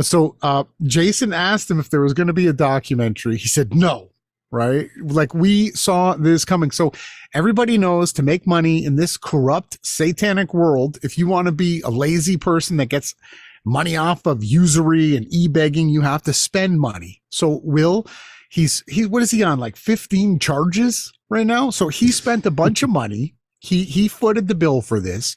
So Jason asked him if there was going to be a documentary. He said no, right? Like we saw this coming. So everybody knows to make money in this corrupt, satanic world, if you want to be a lazy person that gets money off of usury and e-begging, you have to spend money. So Will, he's what is he on, like 15 charges right now? So he spent a bunch of money. He footed the bill for this.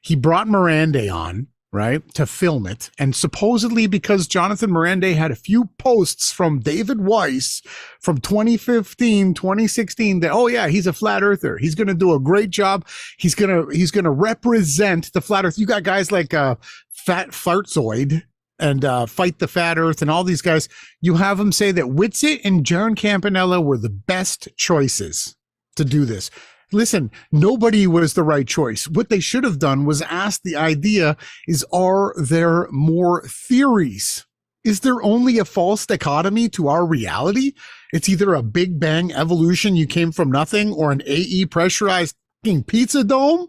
He brought Morende on, right, to film it. And supposedly because Jonathan Morende had a few posts from David Weiss from 2015, 2016 that, oh yeah, he's a flat earther. He's going to do a great job. He's going to represent the flat earth. You got guys like Fat Fartzoid and Fight the Fat Earth and all these guys. You have them say that Whitsitt and Jeranism Campanella were the best choices to do this. Listen, nobody was the right choice. What they should have done was ask the idea is, are there more theories? Is there only a false dichotomy to our reality? It's either a Big Bang evolution, you came from nothing, or an AE pressurized pizza dome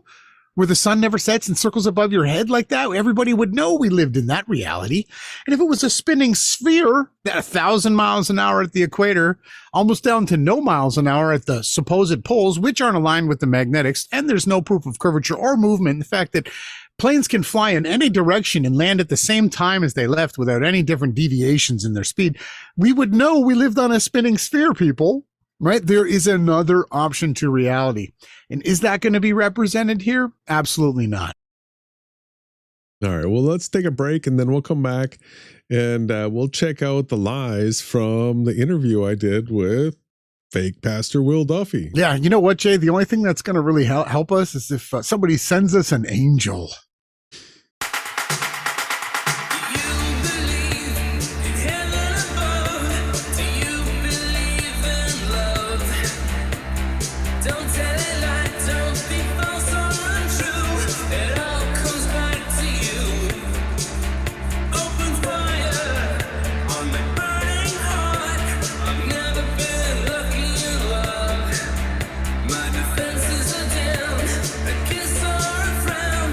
where the sun never sets and circles above your head like that. Everybody would know we lived in that reality. And if it was a spinning sphere at 1,000 miles an hour at the equator, almost down to no miles an hour at the supposed poles, which aren't aligned with the magnetics, and there's no proof of curvature or movement, the fact that planes can fly in any direction and land at the same time as they left without any different deviations in their speed, we would know we lived on a spinning sphere, people. Right? There is another option to reality. And is that going to be represented here? Absolutely not. All right. Well, let's take a break and then we'll come back and we'll check out the lies from the interview I did with fake Pastor Will Duffy. Yeah. You know what, Jay? The only thing that's going to really help us is if somebody sends us an angel. My defenses are down, a kiss or a frown.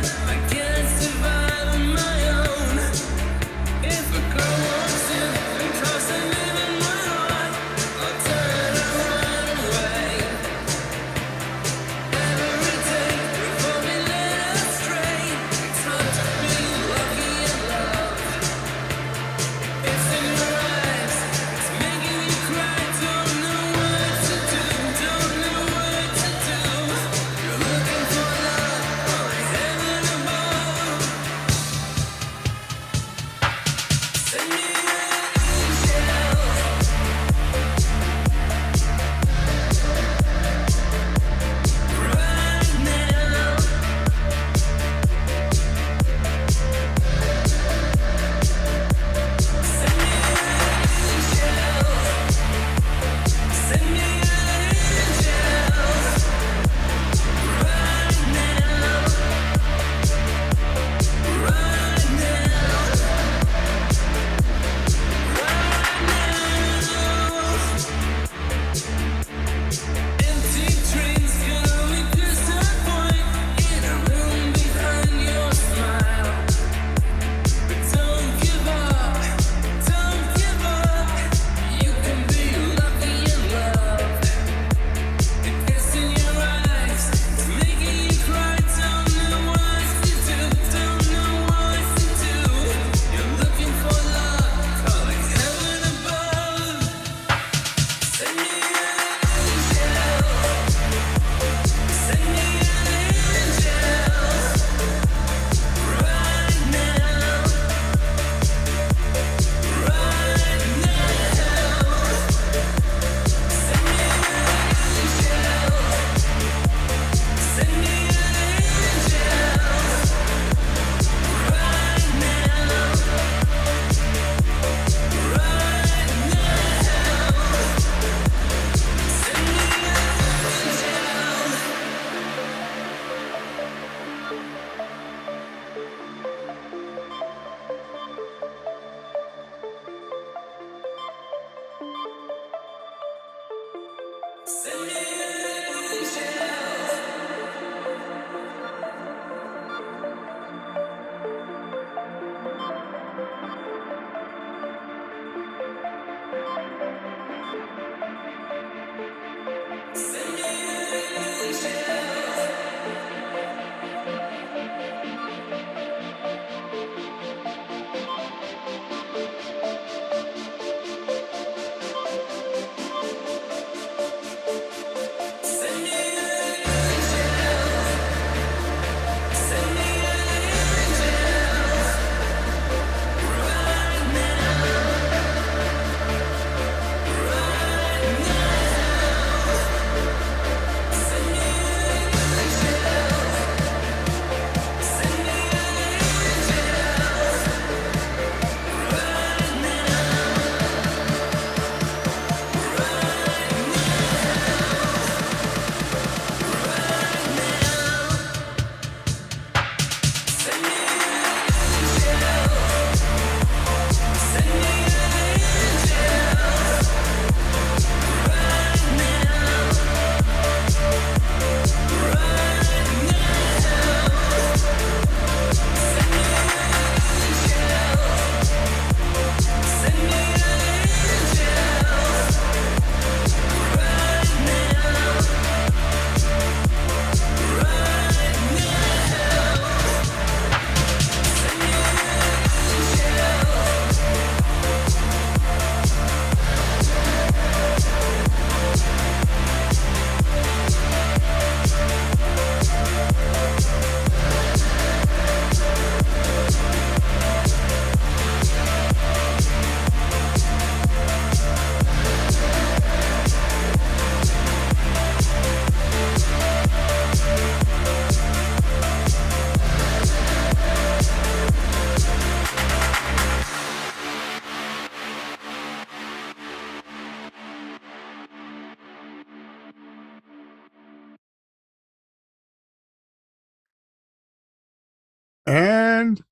And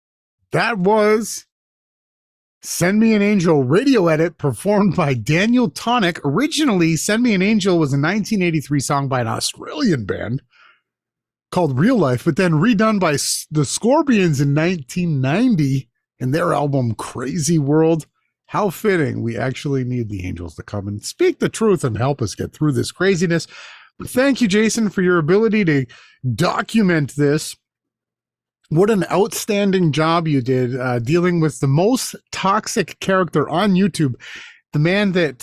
that was Send Me an Angel radio edit performed by Daniel Tonic. Originally, Send Me an Angel was a 1983 song by an Australian band called Real Life, but then redone by the Scorpions in 1990 in their album Crazy World. How fitting. We actually need the angels to come and speak the truth and help us get through this craziness. But thank you, Jason, for your ability to document this. What an outstanding job you did dealing with the most toxic character on YouTube. The man that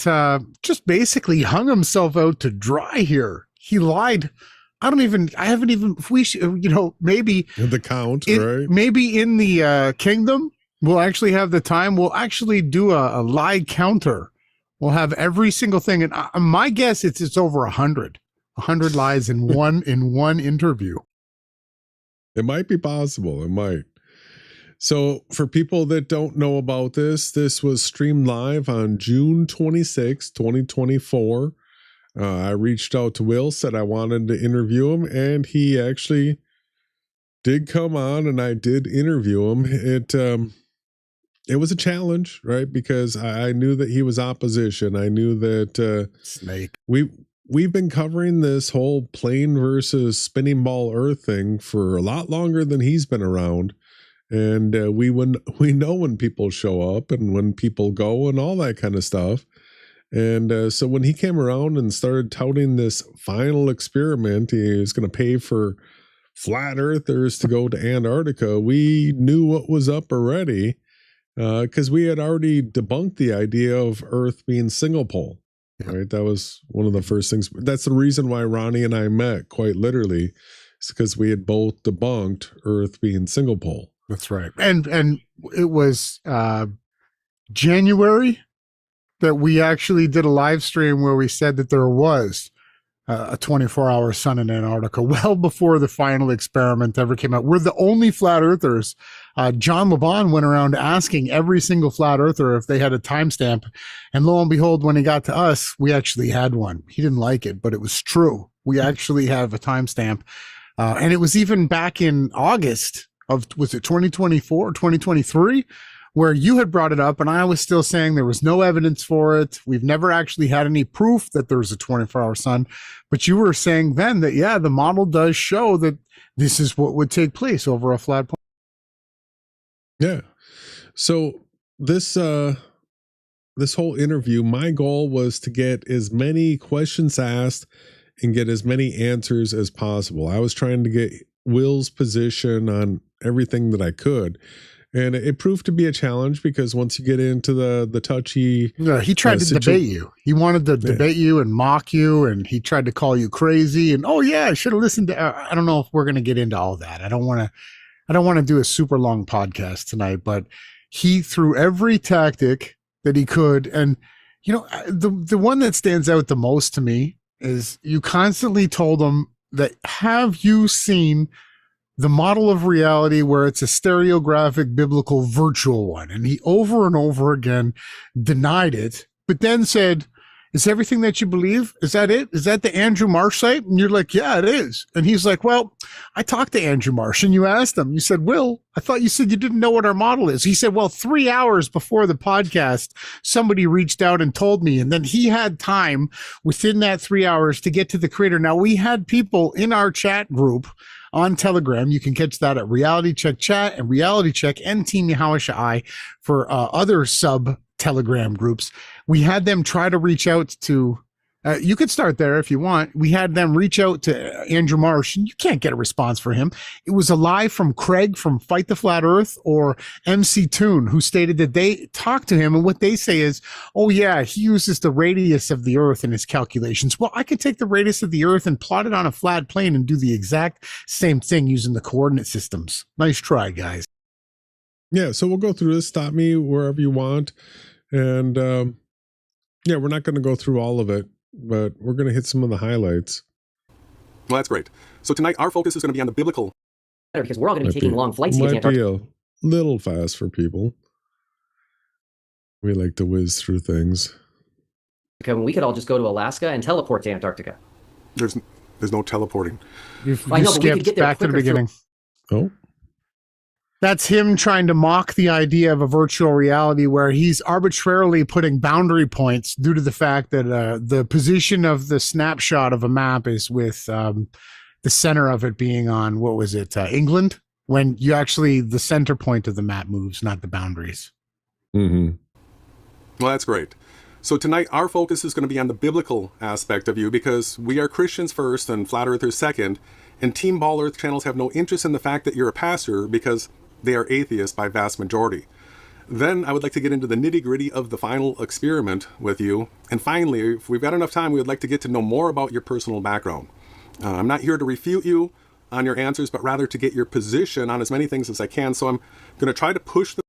just basically hung himself out to dry here. He lied. Maybe The count, right? Maybe in the kingdom, we'll actually have the time. We'll actually do a lie counter. We'll have every single thing. And my guess it's over 100 lies in one interview. It might be possible. It might. So for people that don't know about this was streamed live on June 26, 2024. I reached out to Will, said I wanted to interview him, and he actually did come on, and I did interview him. It was a challenge, right? Because I knew that he was opposition. I knew that Snake. We've been covering this whole plane versus spinning ball Earth thing for a lot longer than he's been around. And we know when people show up and when people go and all that kind of stuff. And so when he came around and started touting this final experiment, he was going to pay for flat earthers to go to Antarctica, we knew what was up already because we had already debunked the idea of Earth being single pole. Right, that was one of the first things. That's the reason why Ronnie and I met, quite literally, is because we had both debunked Earth being single pole. That's right. And it was January that we actually did a live stream where we said that there was a 24-hour sun in Antarctica, well before the final experiment ever came out. We're the only flat earthers. John LeBon went around asking every single flat earther if they had a timestamp. And lo and behold, when he got to us, we actually had one. He didn't like it, but it was true. We actually have a timestamp. And it was even back in August of, was it 2024 or 2023? Where you had brought it up and I was still saying there was no evidence for it. We've never actually had any proof that there's a 24-hour sun, but you were saying then that, yeah, the model does show that this is what would take place over a flat plane. Yeah. So this whole interview, my goal was to get as many questions asked and get as many answers as possible. I was trying to get Will's position on everything that I could. And it proved to be a challenge because once you get into the touchy... Yeah, he tried to debate you. He wanted to debate you and mock you, and he tried to call you crazy. And, oh, yeah, I should have listened to... I don't know if we're going to get into all that. I don't want to do a super long podcast tonight, but he threw every tactic that he could. And, you know, the one that stands out the most to me is you constantly told him that, have you seen the model of reality where it's a stereographic biblical virtual one? And he over and over again denied it, but then said, is everything that you believe, is that it? Is that the Andrew Marsh site? And you're like, yeah, it is. And he's like, well, I talked to Andrew Marsh and you asked him, you said, Will, I thought you said you didn't know what our model is. He said, well, 3 hours before the podcast, somebody reached out and told me. And then he had time within that 3 hours to get to the creator. Now we had people in our chat group on Telegram. You can catch that at Reality Check Chat and Reality Check and Team Yahushua I for other sub Telegram groups. We had them try to reach out to, you could start there if you want. We had them reach out to Andrew Marsh, and you can't get a response for him. It was a lie from Craig from Fight the Flat Earth or MC Toon, who stated that they talked to him, and what they say is, oh yeah, he uses the radius of the Earth in his calculations. Well, I could take the radius of the Earth and plot it on a flat plane and do the exact same thing using the coordinate systems. Nice try, guys. Yeah, so we'll go through this. Stop me wherever you want. And yeah, we're not going to go through all of it, but we're going to hit some of the highlights. Well, that's great. So tonight our focus is going to be on the biblical. Because we're all going to be taking long flights to get to Might be Antarctica. a little fast for people. We like to whiz through things. We could all just go to Alaska and teleport to Antarctica. There's no teleporting. You I know, but we could skipped get there back to the quicker beginning. Oh, That's him trying to mock the idea of a virtual reality where he's arbitrarily putting boundary points due to the fact that the position of the snapshot of a map is with the center of it being on, what was it, England? When you actually, the center point of the map moves, not the boundaries. Mm-hmm. Well, that's great. So tonight, our focus is going to be on the biblical aspect of you because we are Christians first and Flat Earthers second. And Team Ball Earth channels have no interest in the fact that you're a pastor because they are atheists by vast majority. Then I would like to get into the nitty-gritty of the final experiment with you. And finally, if we've got enough time, we would like to get to know more about your personal background. I'm not here to refute you on your answers, but rather to get your position on as many things as I can. So I'm going to try to push the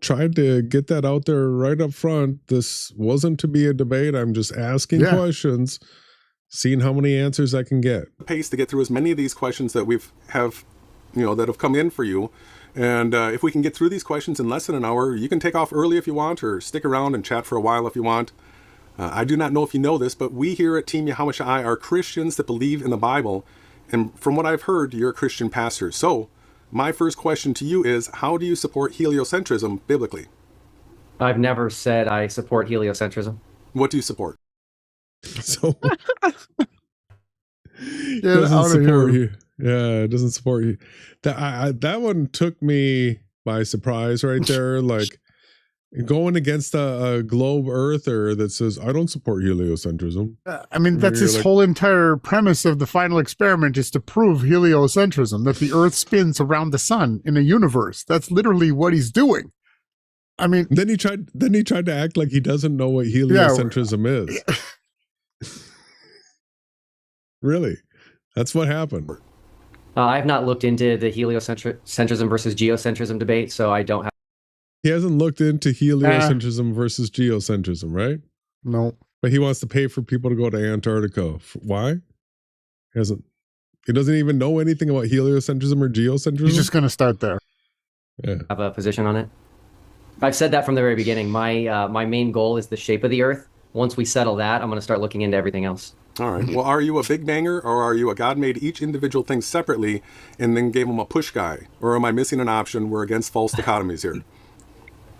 Tried to get that out there right up front. This wasn't to be a debate. I'm just asking questions, seeing how many answers I can get. pace to get through as many of these questions that that have come in for you. And if we can get through these questions in less than an hour, you can take off early if you want, or stick around and chat for a while if you want. I do not know if you know this, but we here at Team Yahushai are Christians that believe in the Bible. And from what I've heard, you're a Christian pastor. So my first question to you is, how do you support heliocentrism biblically? I've never said I support heliocentrism. What do you support? So Get doesn't out of support here. you. Yeah, it doesn't support you. That one took me by surprise right there. Like going against a globe earther that says, I don't support heliocentrism. I mean, that's his whole entire premise of the final experiment is to prove heliocentrism, that the earth spins around the sun in a universe. That's literally what he's doing. I mean, then he tried to act like he doesn't know what heliocentrism is. Really? That's what happened. I have not looked into the heliocentrism versus geocentrism debate, so I don't have. He hasn't looked into heliocentrism versus geocentrism, right? No. But he wants to pay for people to go to Antarctica. Why? He doesn't even know anything about heliocentrism or geocentrism. He's just going to start there. Yeah. Have a position on it. I've said that from the very beginning. My main goal is the shape of the Earth. Once we settle that, I'm going to start looking into everything else. All right. Well, are you a big banger, or are you a God made each individual thing separately and then gave them a push guy? Or am I missing an option? We're against false dichotomies here.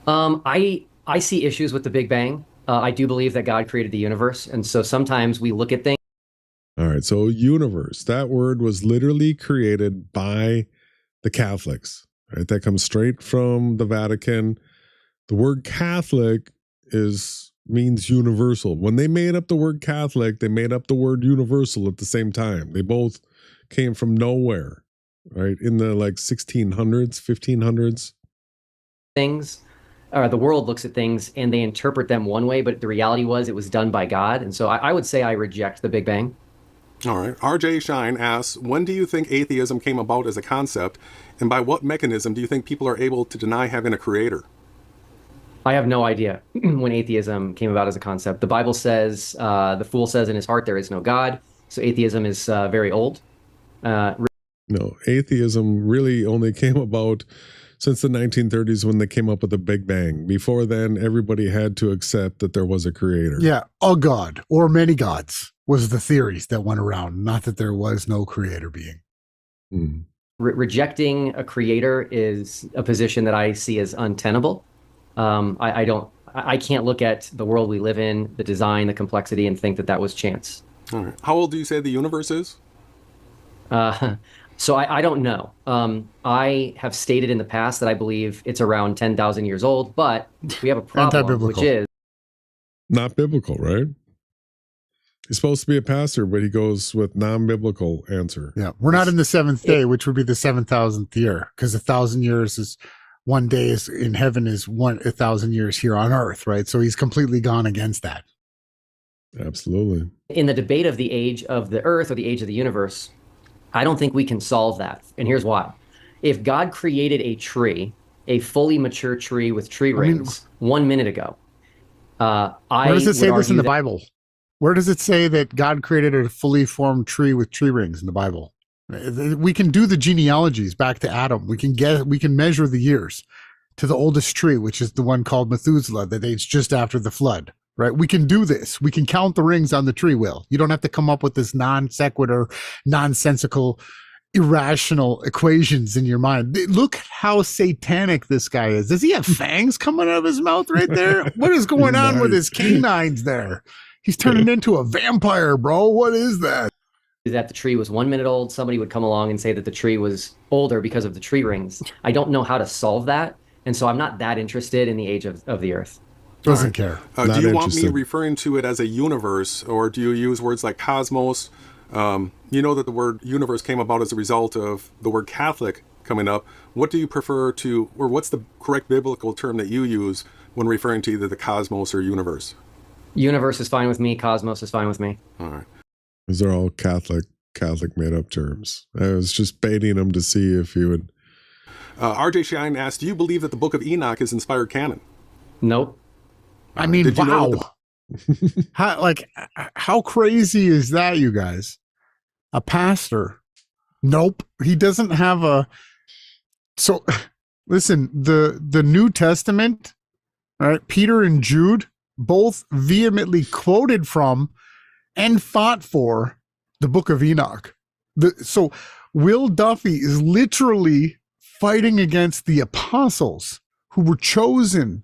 I see issues with the Big Bang. I do believe that God created the universe, and so sometimes we look at things. All right. So universe, that word was literally created by the Catholics, right? That comes straight from the Vatican. The word Catholic means universal. When they made up the word Catholic, they made up the word universal at the same time. They both came from nowhere, right? In the 1600s, 1500s. Things, or the world looks at things and they interpret them one way, but the reality was it was done by God. And so I would say I reject the Big Bang. All right. RJ Shine asks, when do you think atheism came about as a concept, and by what mechanism do you think people are able to deny having a creator? I have no idea when atheism came about as a concept. The Bible says, the fool says in his heart there is no God. So atheism is very old. No, atheism really only came about since the 1930s when they came up with the Big Bang. Before then, everybody had to accept that there was a creator. Yeah, a god or many gods was the theories that went around, not that there was no creator being. Mm. Rejecting a creator is a position that I see as untenable. I can't look at the world we live in, the design, the complexity, and think that that was chance. All right. How old do you say the universe is? So I don't know. I have stated in the past that I believe it's around 10,000 years old, but we have a problem, which is not biblical, right? He's supposed to be a pastor, but he goes with non-biblical answer. Yeah, we're not in the seventh day, which would be the 7,000th year, because 1,000 years is one day is in heaven is 1,000 years here on earth, right? So he's completely gone against that. Absolutely. In the debate of the age of the earth or the age of the universe, I don't think we can solve that. And here's why. If God created a tree, a fully mature tree with tree rings 1 minute ago, where does it say this in the Bible? Where does it say that God created a fully formed tree with tree rings in the Bible? We can do the genealogies back to Adam. We can measure the years to the oldest tree, which is the one called Methuselah that dates just after the flood, right? We can do this. We can count the rings on the tree wheel. You don't have to come up with this non sequitur, nonsensical irrational equations in your mind. Look how satanic this guy is. Does he have fangs coming out of his mouth right there? What is going on with his canines there? He's turning into a vampire, bro. What is that? That the tree was 1 minute old, somebody would come along and say that the tree was older because of the tree rings. I don't know how to solve that, and so I'm not that interested in the age of the Earth. Doesn't care. Do you want me referring to it as a universe, or do you use words like cosmos? You know that the word universe came about as a result of the word Catholic coming up. What do you prefer to, or what's the correct biblical term that you use when referring to either the cosmos or universe? Universe is fine with me. Cosmos is fine with me. All right. Those are all Catholic made up terms. I was just baiting them to see if you would. RJ Shine asked, do you believe that the Book of Enoch is inspired canon? Nope. I mean, wow. How crazy is that, you guys? A pastor? Nope. He doesn't have a. So, listen, the New Testament, all right, Peter and Jude both vehemently quoted from and fought for the Book of Enoch. So Will Duffy is literally fighting against the apostles who were chosen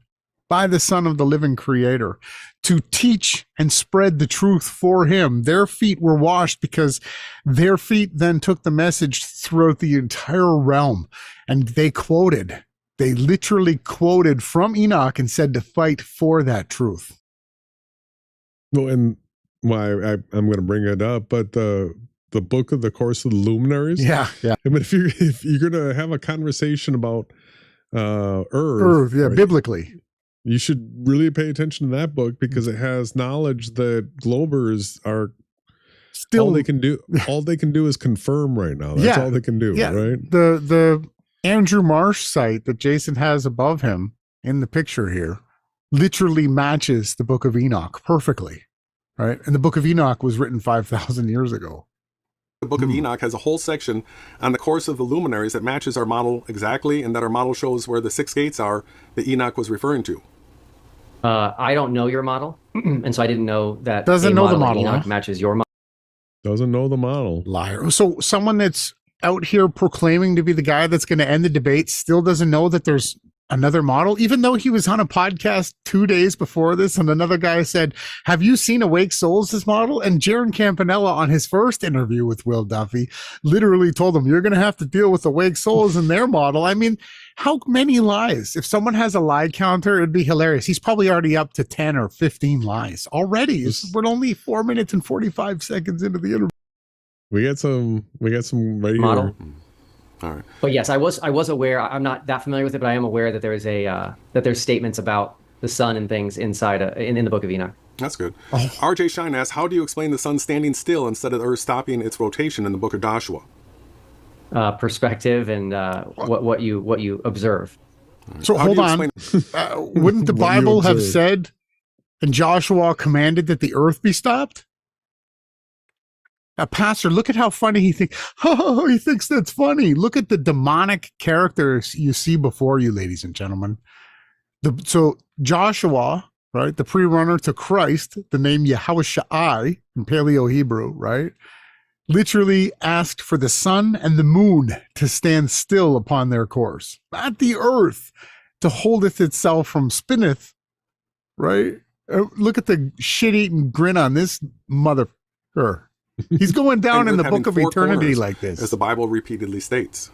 by the Son of the living Creator to teach and spread the truth for him. Their feet were washed because their feet then took the message throughout the entire realm. And they literally quoted from Enoch and said to fight for that truth. Well, and I'm going to bring it up, but the book of the Course of the Luminaries. Yeah. I mean, if you're going to have a conversation about Earth, yeah, right, biblically, you should really pay attention to that book because it has knowledge that Globers are still all they can do. All they can do is confirm right now. That's all they can do. Yeah. Right. The Andrew Marsh site that Jason has above him in the picture here literally matches the Book of Enoch perfectly. Right. And the Book of Enoch was written 5,000 years ago. The Book of Enoch has a whole section on the Course of the Luminaries that matches our model exactly, and that our model shows where the 6 gates are that Enoch was referring to. I don't know your model, and so I didn't know that. Doesn't know the model. Enoch matches your model. Doesn't know the model. Liar. So someone that's out here proclaiming to be the guy that's going to end the debate still doesn't know that there's another model, even though he was on a podcast 2 days before this, and another guy said, have you seen Awake Souls' model? And Jeranism Campanella, on his first interview with Will Duffy, literally told him, you're going to have to deal with Awake Souls and their model. I mean, how many lies? If someone has a lie counter, it'd be hilarious. He's probably already up to 10 or 15 lies already. We're only 4 minutes and 45 seconds into the interview. We got some right model. Here. All right. But yes, I was aware. I'm not that familiar with it, but I am aware that there is that there's statements about the sun and things inside in the Book of Enoch. That's good. RJ Shine asks, how do you explain the sun standing still instead of the Earth stopping its rotation in the Book of Joshua? Perspective and what you observe. So hold on. Wouldn't the Bible have said, and Joshua commanded that the earth be stopped? Pastor, look at how funny he thinks. Oh, he thinks that's funny. Look at the demonic characters you see before you, ladies and gentlemen. So Joshua, right, the pre-runner to Christ, the name Yahushai in Paleo Hebrew, right, literally asked for the sun and the moon to stand still upon their course, not the earth to holdeth itself from spinneth, right? Look at the shit-eating grin on this motherfucker. He's going down in the Book of Eternity like this. As the Bible repeatedly states.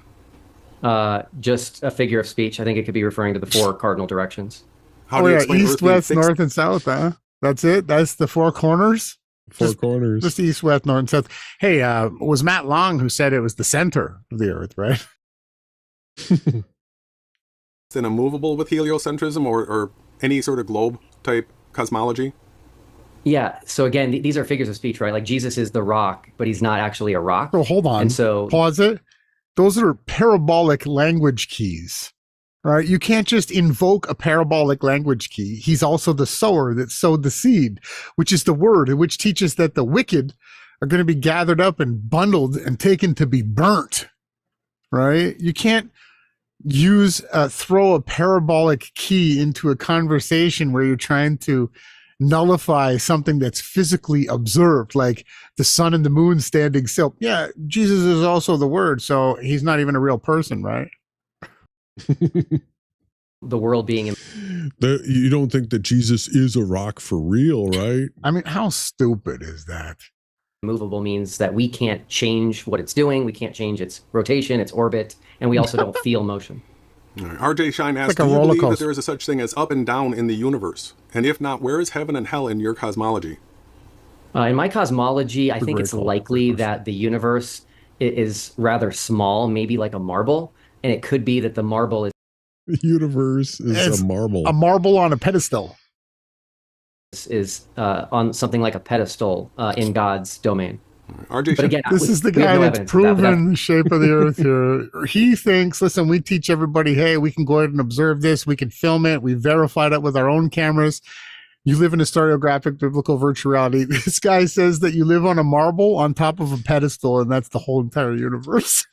Just a figure of speech. I think it could be referring to the 4 cardinal directions. How do you explain east, west, north, and south, huh? That's it? That's the 4 corners? Corners. Just east, west, north, and south. Hey, it was Matt Long who said it was the center of the earth, right? It's an immovable with heliocentrism or any sort of globe type cosmology? Yeah. So again, these are figures of speech, right? Like Jesus is the rock, but he's not actually a rock. So hold on. And so pause it. Those are parabolic language keys, right? You can't just invoke a parabolic language key. He's also the sower that sowed the seed, which is the word, which teaches that the wicked are going to be gathered up and bundled and taken to be burnt, right? You can't throw a parabolic key into a conversation where you're trying to nullify something that's physically observed, like the sun and the moon standing still. Yeah, Jesus is also the Word, so he's not even a real person, right? The world being You don't think that Jesus is a rock for real, right? I mean, how stupid is that? immovable means that we can't change what it's doing. We can't change its rotation, its orbit, and we also don't feel motion. All right. RJ Shine asks, like do you believe that coaster. there is a such thing as up and down in the universe? And if not, where is heaven and hell in your cosmology? In my cosmology, I think it's likely that the universe is rather small, maybe like a marble, and it could be that the marble is The universe is a marble. A marble on a pedestal. On something like a pedestal in God's domain. RJ, but again, this is the guy that's proven the shape of the earth here. He thinks, listen, we teach everybody, hey, we can go ahead and observe this. We can film it. We verified it with our own cameras. You live in a stereographic biblical virtual reality. This guy says that you live on a marble on top of a pedestal, and that's the whole entire universe.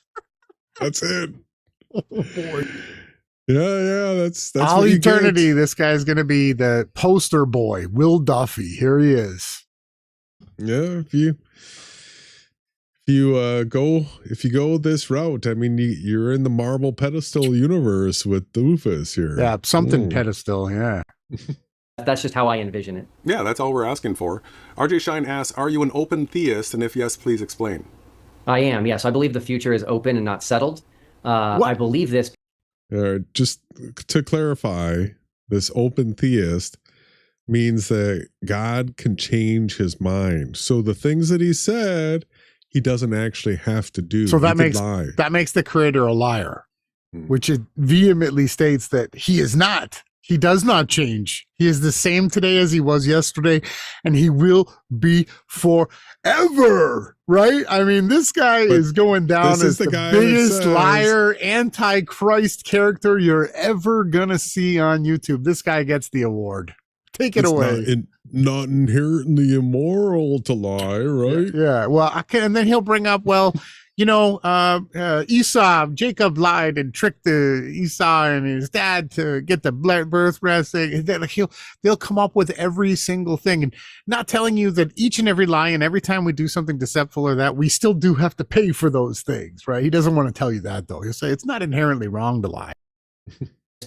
That's it. Oh, boy. Yeah, that's all what you eternity. get. This guy's going to be the poster boy, Will Duffy. Here he is. Yeah, if you go this route, I mean, you're in the marble pedestal universe with Doofus here. Yeah, something pedestal. Yeah. That's just how I envision it. Yeah, that's all we're asking for. RJ Shine asks, are you an open theist? And if yes, please explain. I am, yes. I believe the future is open and not settled. I believe this. Just to clarify, this open theist means that God can change his mind. So the things that he said, he doesn't actually have to do. So that lie. makes the creator a liar, which it vehemently states that he is not. He does not change. He is the same today as he was yesterday, and he will be forever, right? I mean, this guy is going down as the biggest liar, antichrist character you're ever going to see on YouTube. This guy gets the award. Take it away. Not inherently immoral to lie, right? Yeah. Well, and then he'll bring up, well, Esau, Jacob lied and tricked Esau and his dad to get the birthright thing. They'll come up with every single thing, and not telling you that each and every lie and every time we do something deceptive or that, we still do have to pay for those things, right? He doesn't want to tell you that, though. He'll say it's not inherently wrong to lie.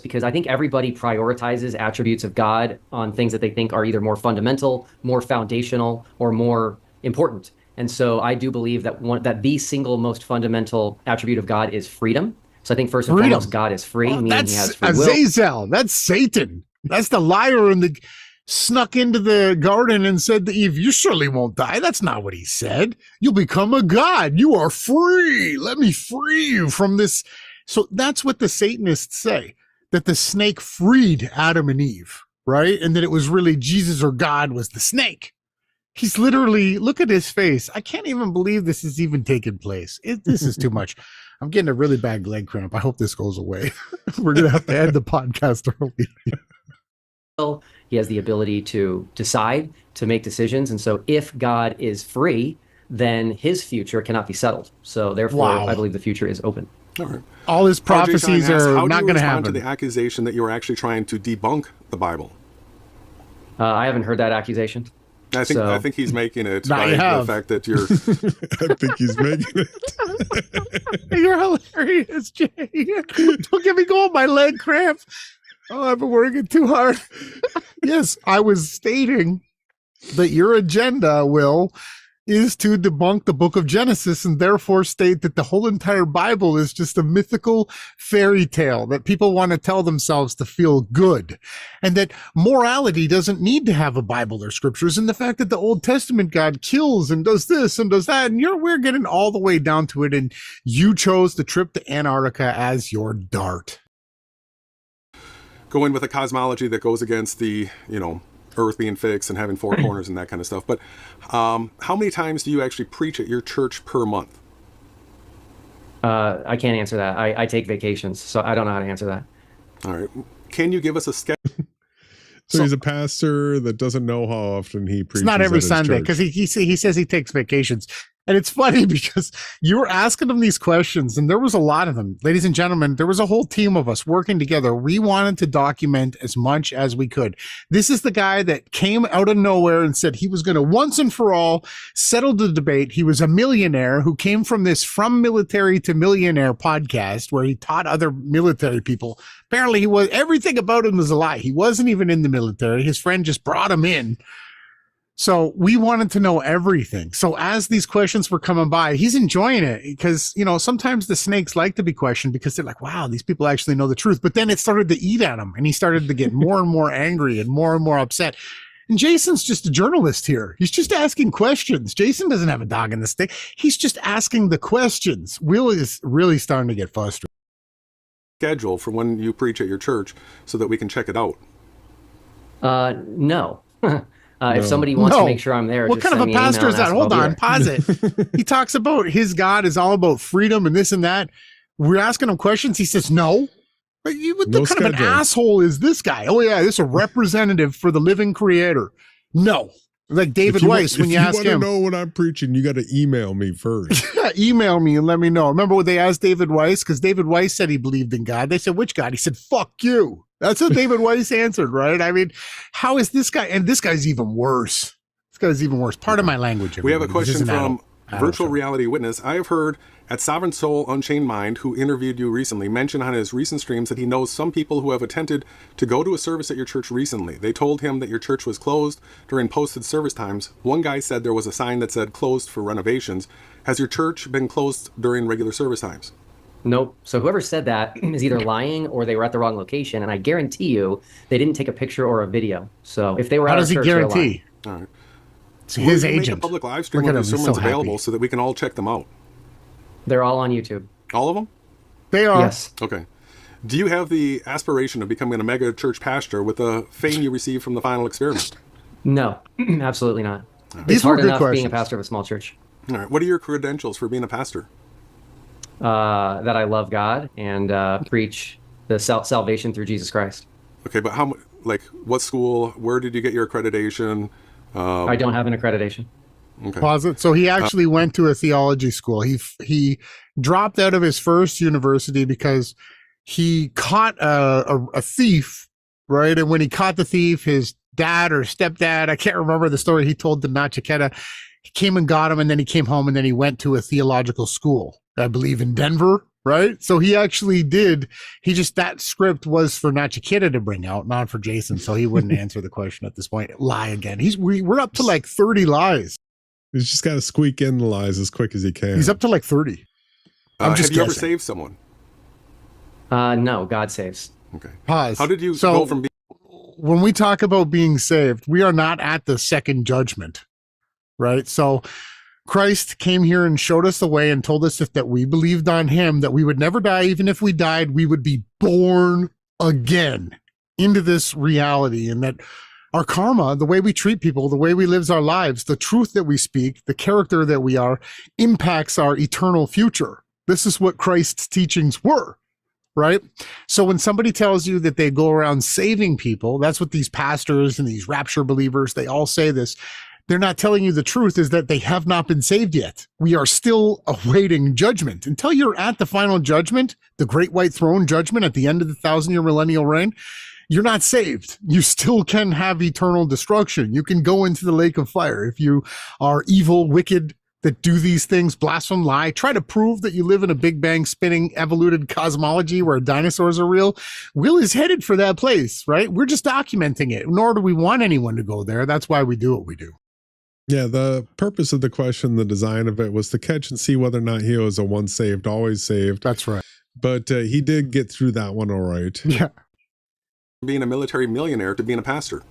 Because I think everybody prioritizes attributes of God on things that they think are either more fundamental, more foundational, or more important. And so I do believe that the single most fundamental attribute of God is freedom. So I think first and foremost, God is free, meaning he has free will. Azazel. That's Satan. That's the liar and snuck into the garden and said to Eve, you surely won't die. That's not what he said. You'll become a god. You are free. Let me free you from this. So that's what the Satanists say, that the snake freed Adam and Eve, right? And that it was really Jesus or God was the snake. He's literally, look at his face. I can't even believe this is even taking place. This is too much. I'm getting a really bad leg cramp. I hope this goes away. We're going to have to end the podcast early. He has the ability to decide, to make decisions. And so if God is free, then his future cannot be settled. So therefore, I believe the future is open. All right. All his prophecies are not going to happen. To the accusation that you were actually trying to debunk the Bible. I haven't heard that accusation. I think he's making it by the fact that you're. I think he's making it. You're hilarious, Jay. Don't get me going. My leg cramp. Oh, I've been working too hard. Yes, I was stating that your agenda, Will, is to debunk the book of Genesis and therefore state that the whole entire Bible is just a mythical fairy tale that people want to tell themselves to feel good, and that morality doesn't need to have a Bible or scriptures, and the fact that the Old Testament God kills and does this and does that, and we're getting all the way down to it, and you chose the trip to Antarctica as your dart. Go in with a cosmology that goes against the, Earth being fixed and having four corners and that kind of stuff. But how many times do you actually preach at your church per month? I can't answer that. I take vacations, so I don't know how to answer that. All right. Can you give us a sketch? So he's a pastor that doesn't know how often he preaches. It's not every at his Sunday church. because he says he takes vacations. And it's funny because you were asking them these questions, and there was a lot of them. Ladies and gentlemen, there was a whole team of us working together. We wanted to document as much as we could. This is the guy that came out of nowhere and said he was going to once and for all settle the debate. He was a millionaire who came from this From Military to Millionaire podcast where he taught other military people. Apparently, everything about him was a lie. He wasn't even in the military. His friend just brought him in. So we wanted to know everything. So as these questions were coming by, he's enjoying it because, sometimes the snakes like to be questioned because they're like, wow, these people actually know the truth. But then it started to eat at him and he started to get more and more angry and more upset. And Jason's just a journalist here. He's just asking questions. Jason doesn't have a dog in the stick. He's just asking the questions. Will is really starting to get frustrated. Schedule for when you preach at your church so that we can check it out. No. If somebody wants to make sure I'm there, what just kind of a pastor is that? Hold on, pause it. He talks about his God is all about freedom and this and that. We're asking him questions. He says, no. What kind of an asshole is this guy? Oh, yeah, this is a representative for the living creator. No. Like David Weiss, when you ask him. If you want to know what I'm preaching, you got to email me first. Email me and let me know. Remember when they asked David Weiss? Because David Weiss said he believed in God. They said, which God? He said, fuck you. That's what David Weiss answered, right? I mean, how is this guy? And this guy's even worse. This guy's even worse. Part of my language. We have a question from Virtual Reality Witness. I have heard at Sovereign Soul Unchained Mind, who interviewed you recently, mention on his recent streams that he knows some people who have attempted to go to a service at your church recently. They told him that your church was closed during posted service times. One guy said there was a sign that said closed for renovations. Has your church been closed during regular service times? Nope. So whoever said that is either lying or they were at the wrong location. And I guarantee you they didn't take a picture or a video. So if they were How does he guarantee? All right. It's his Make agent. a public live stream with the sermons available so that we can all check them out. They're all on YouTube. All of them? They are. Yes. Okay. Do you have the aspiration of becoming a mega church pastor with the fame you received from the final experiment? No, absolutely not. These It's hard were good enough being a questions. pastor of a small church. All right. What are your credentials for being a pastor? That I love God and preach the salvation through Jesus Christ. Okay, but how? Like, what school? Where did you get your accreditation? I don't have an accreditation. Okay. Pause it. So he actually went to a theology school. He dropped out of his first university because he caught a thief, right? And when he caught the thief, his dad or stepdad, I can't remember the story he told to Matt Chiquetta, he came and got him, and then he came home, and then he went to a theological school, I believe in Denver, right? So he actually did. That script was for Nachikita to bring out, not for Jason. So he wouldn't answer the question at this point. Lie again. We're up to like 30 lies. He's just got to squeak in the lies as quick as he can. He's up to like 30. I'm just have you ever guessing. saved someone? No, God saves. Okay. Pause. How did you go from being? When we talk about being saved, we are not at the second judgment, right? So Christ came here and showed us the way and told us that we believed on him, that we would never die. Even if we died, we would be born again into this reality, and that our karma, the way we treat people, the way we live our lives, the truth that we speak, the character that we are, impacts our eternal future. This is what Christ's teachings were, right? So when somebody tells you that they go around saving people, that's what these pastors and these rapture believers, they all say this. They're not telling you the truth, is that they have not been saved yet. We are still awaiting judgment. Until you're at the final judgment, the great white throne judgment at the end of the 1,000-year millennial reign, you're not saved. You still can have eternal destruction. You can go into the lake of fire if you are evil, wicked, that do these things, blaspheme, lie, try to prove that you live in a big bang spinning evoluted cosmology where dinosaurs are real. Will is headed for that place, right? We're just documenting it, nor do we want anyone to go there. That's why we do what we do. Yeah, the purpose of the question, the design of it, was to catch and see whether or not he was a once saved, always saved. That's right. But he did get through that one all right. Yeah. Being a military millionaire to being a pastor.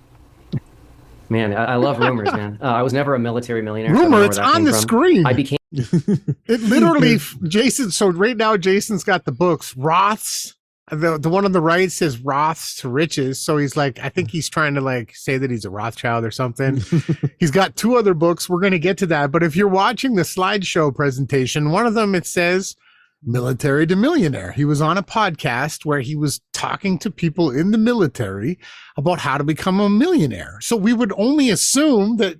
Man, I love rumors, man. I was never a military millionaire. Rumor, it's on the screen. I became. It literally, Jason. So right now, Jason's got the books. Roths. The one on the right says Roths to riches. So he's like, I think he's trying to like say that he's a Rothschild or something. He's got two other books. We're going to get to that. But if you're watching the slideshow presentation, one of them, it says military to millionaire. He was on a podcast where he was talking to people in the military about how to become a millionaire. So we would only assume that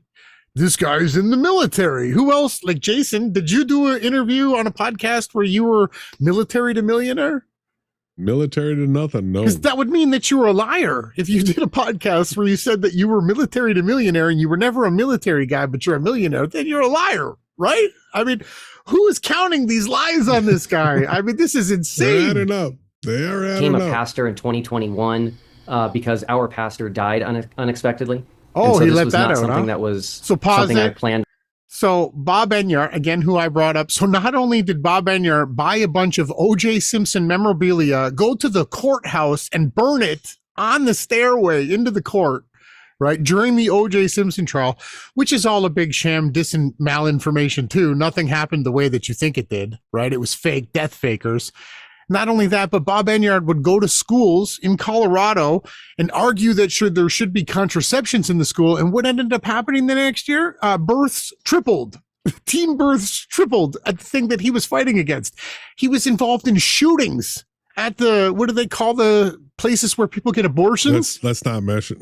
this guy's in the military. Who else? Like Jason, did you do an interview on a podcast where you were military to millionaire? Military to nothing, no. Because that would mean that you were a liar if you did a podcast where you said that you were military to millionaire and you were never a military guy, but you're a millionaire, then you're a liar, right? I mean, who is counting these lies on this guy? I mean, this is insane. They're adding up. They are adding Became up. a pastor in 2021 because our pastor died unexpectedly. Oh, so he this let was that not out, something huh? that was So pause something I it. planned. So Bob Enyart, again, who I brought up. So not only did Bob Enyart buy a bunch of O.J. Simpson memorabilia, go to the courthouse and burn it on the stairway into the court, right, during the O.J. Simpson trial, which is all a big sham, malinformation too. Nothing happened the way that you think it did, right? It was fake, death fakers. Not only that, but Bob Enyart would go to schools in Colorado and argue that there should be contraceptions in the school. And what ended up happening the next year? Births tripled. Teen births tripled at the thing that he was fighting against. He was involved in shootings at what do they call the places where people get abortions? Let's not mention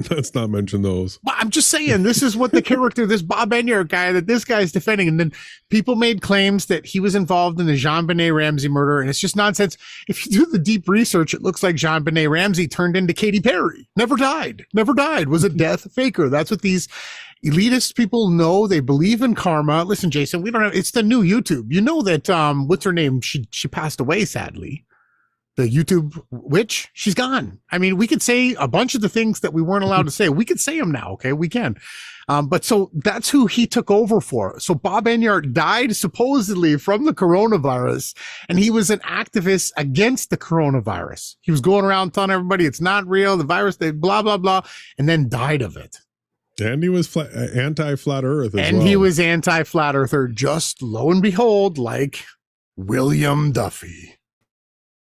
those. Well, I'm just saying, this is what the character, this Bob Enyart guy that this guy's defending. And then people made claims that he was involved in the Jean-Benet Ramsey murder. And it's just nonsense. If you do the deep research, it looks like Jean-Benet Ramsey turned into Katy Perry. Never died, was a death faker. That's what these elitist people know. They believe in karma. Listen, Jason, it's the new YouTube. You know that, what's her name? She passed away, sadly. The YouTube witch, she's gone. I mean, we could say a bunch of the things that we weren't allowed to say. We could say them now, okay? We can. But so that's who he took over for. So Bob Enyart died supposedly from the coronavirus, and he was an activist against the coronavirus. He was going around telling everybody it's not real, the virus, they blah, blah, blah, and then died of it. And he was anti-flat Earth as well. And he was anti-flat earther, just lo and behold, like William Duffy.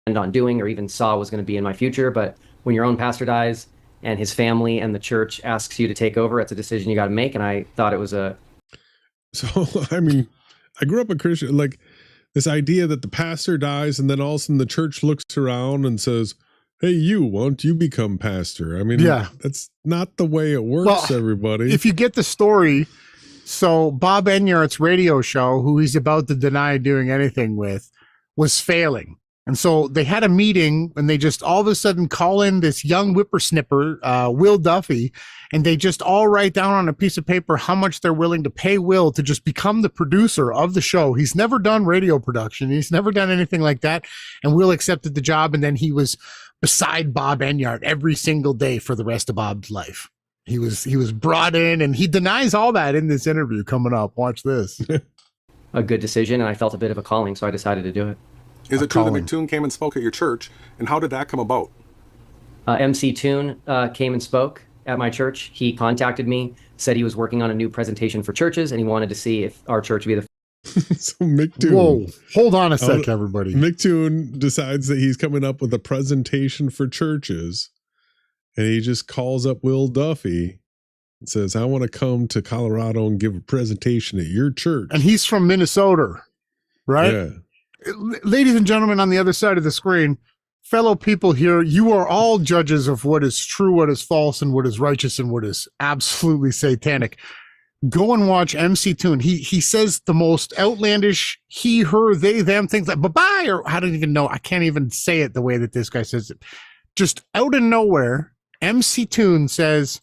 On doing or even saw was going to be in my future. But when your own pastor dies and his family and the church asks you to take over, it's a decision you got to make. And I thought it was So, I mean, I grew up a Christian, like this idea that the pastor dies and then all of a sudden the church looks around and says, hey, won't you become pastor? I mean, yeah, that's not the way it works, everybody. If you get the story, so Bob Enyart's radio show, who he's about to deny doing anything with, was failing. And so they had a meeting and they just all of a sudden call in this young whippersnipper, Will Duffy, and they just all write down on a piece of paper how much they're willing to pay Will to just become the producer of the show. He's never done radio production. He's never done anything like that. And Will accepted the job. And then he was beside Bob Enyart every single day for the rest of Bob's life. He was brought in, and he denies all that in this interview coming up. Watch this. a good decision, and I felt a bit of a calling, so I decided to do it. Is it true that McToon came and spoke at your church, and how did that come about? MC Toon came and spoke at my church. He contacted me, said he was working on a new presentation for churches, and he wanted to see if our church would be the So McToon. Whoa, hold on a sec, everybody. McToon decides that he's coming up with a presentation for churches, and he just calls up Will Duffy and says, I want to come to Colorado and give a presentation at your church. And he's from Minnesota, right? Yeah. Ladies and gentlemen on the other side of the screen, fellow people here, you are all judges of what is true, what is false, and what is righteous, and what is absolutely satanic. Go and watch MC Toon. He says the most outlandish he, her, they, them things like bye-bye, or I don't even know. I can't even say it the way that this guy says it. Just out of nowhere, MC Toon says,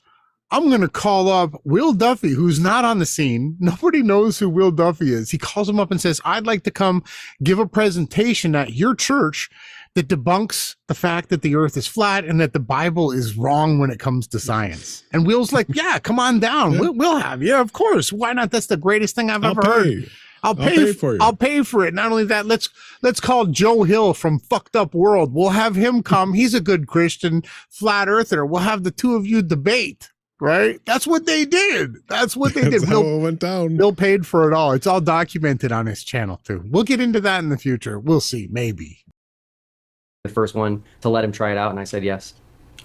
I'm going to call up Will Duffy, who's not on the scene. Nobody knows who Will Duffy is. He calls him up and says, I'd like to come give a presentation at your church that debunks the fact that the earth is flat and that the Bible is wrong when it comes to science. And Will's like, yeah, come on down. Yeah. We'll have you. Of course. Why not? That's the greatest thing I've ever heard. I'll pay for you. I'll pay for it. Not only that, let's call Joe Hill from Fucked Up World. We'll have him come. He's a good Christian flat earther. We'll have the two of you debate. Right? That's what they did. That's what they did. How it went down. Bill paid for it all. It's all documented on his channel too. We'll get into that in the future. We'll see. Maybe. The first one to let him try it out, and I said yes.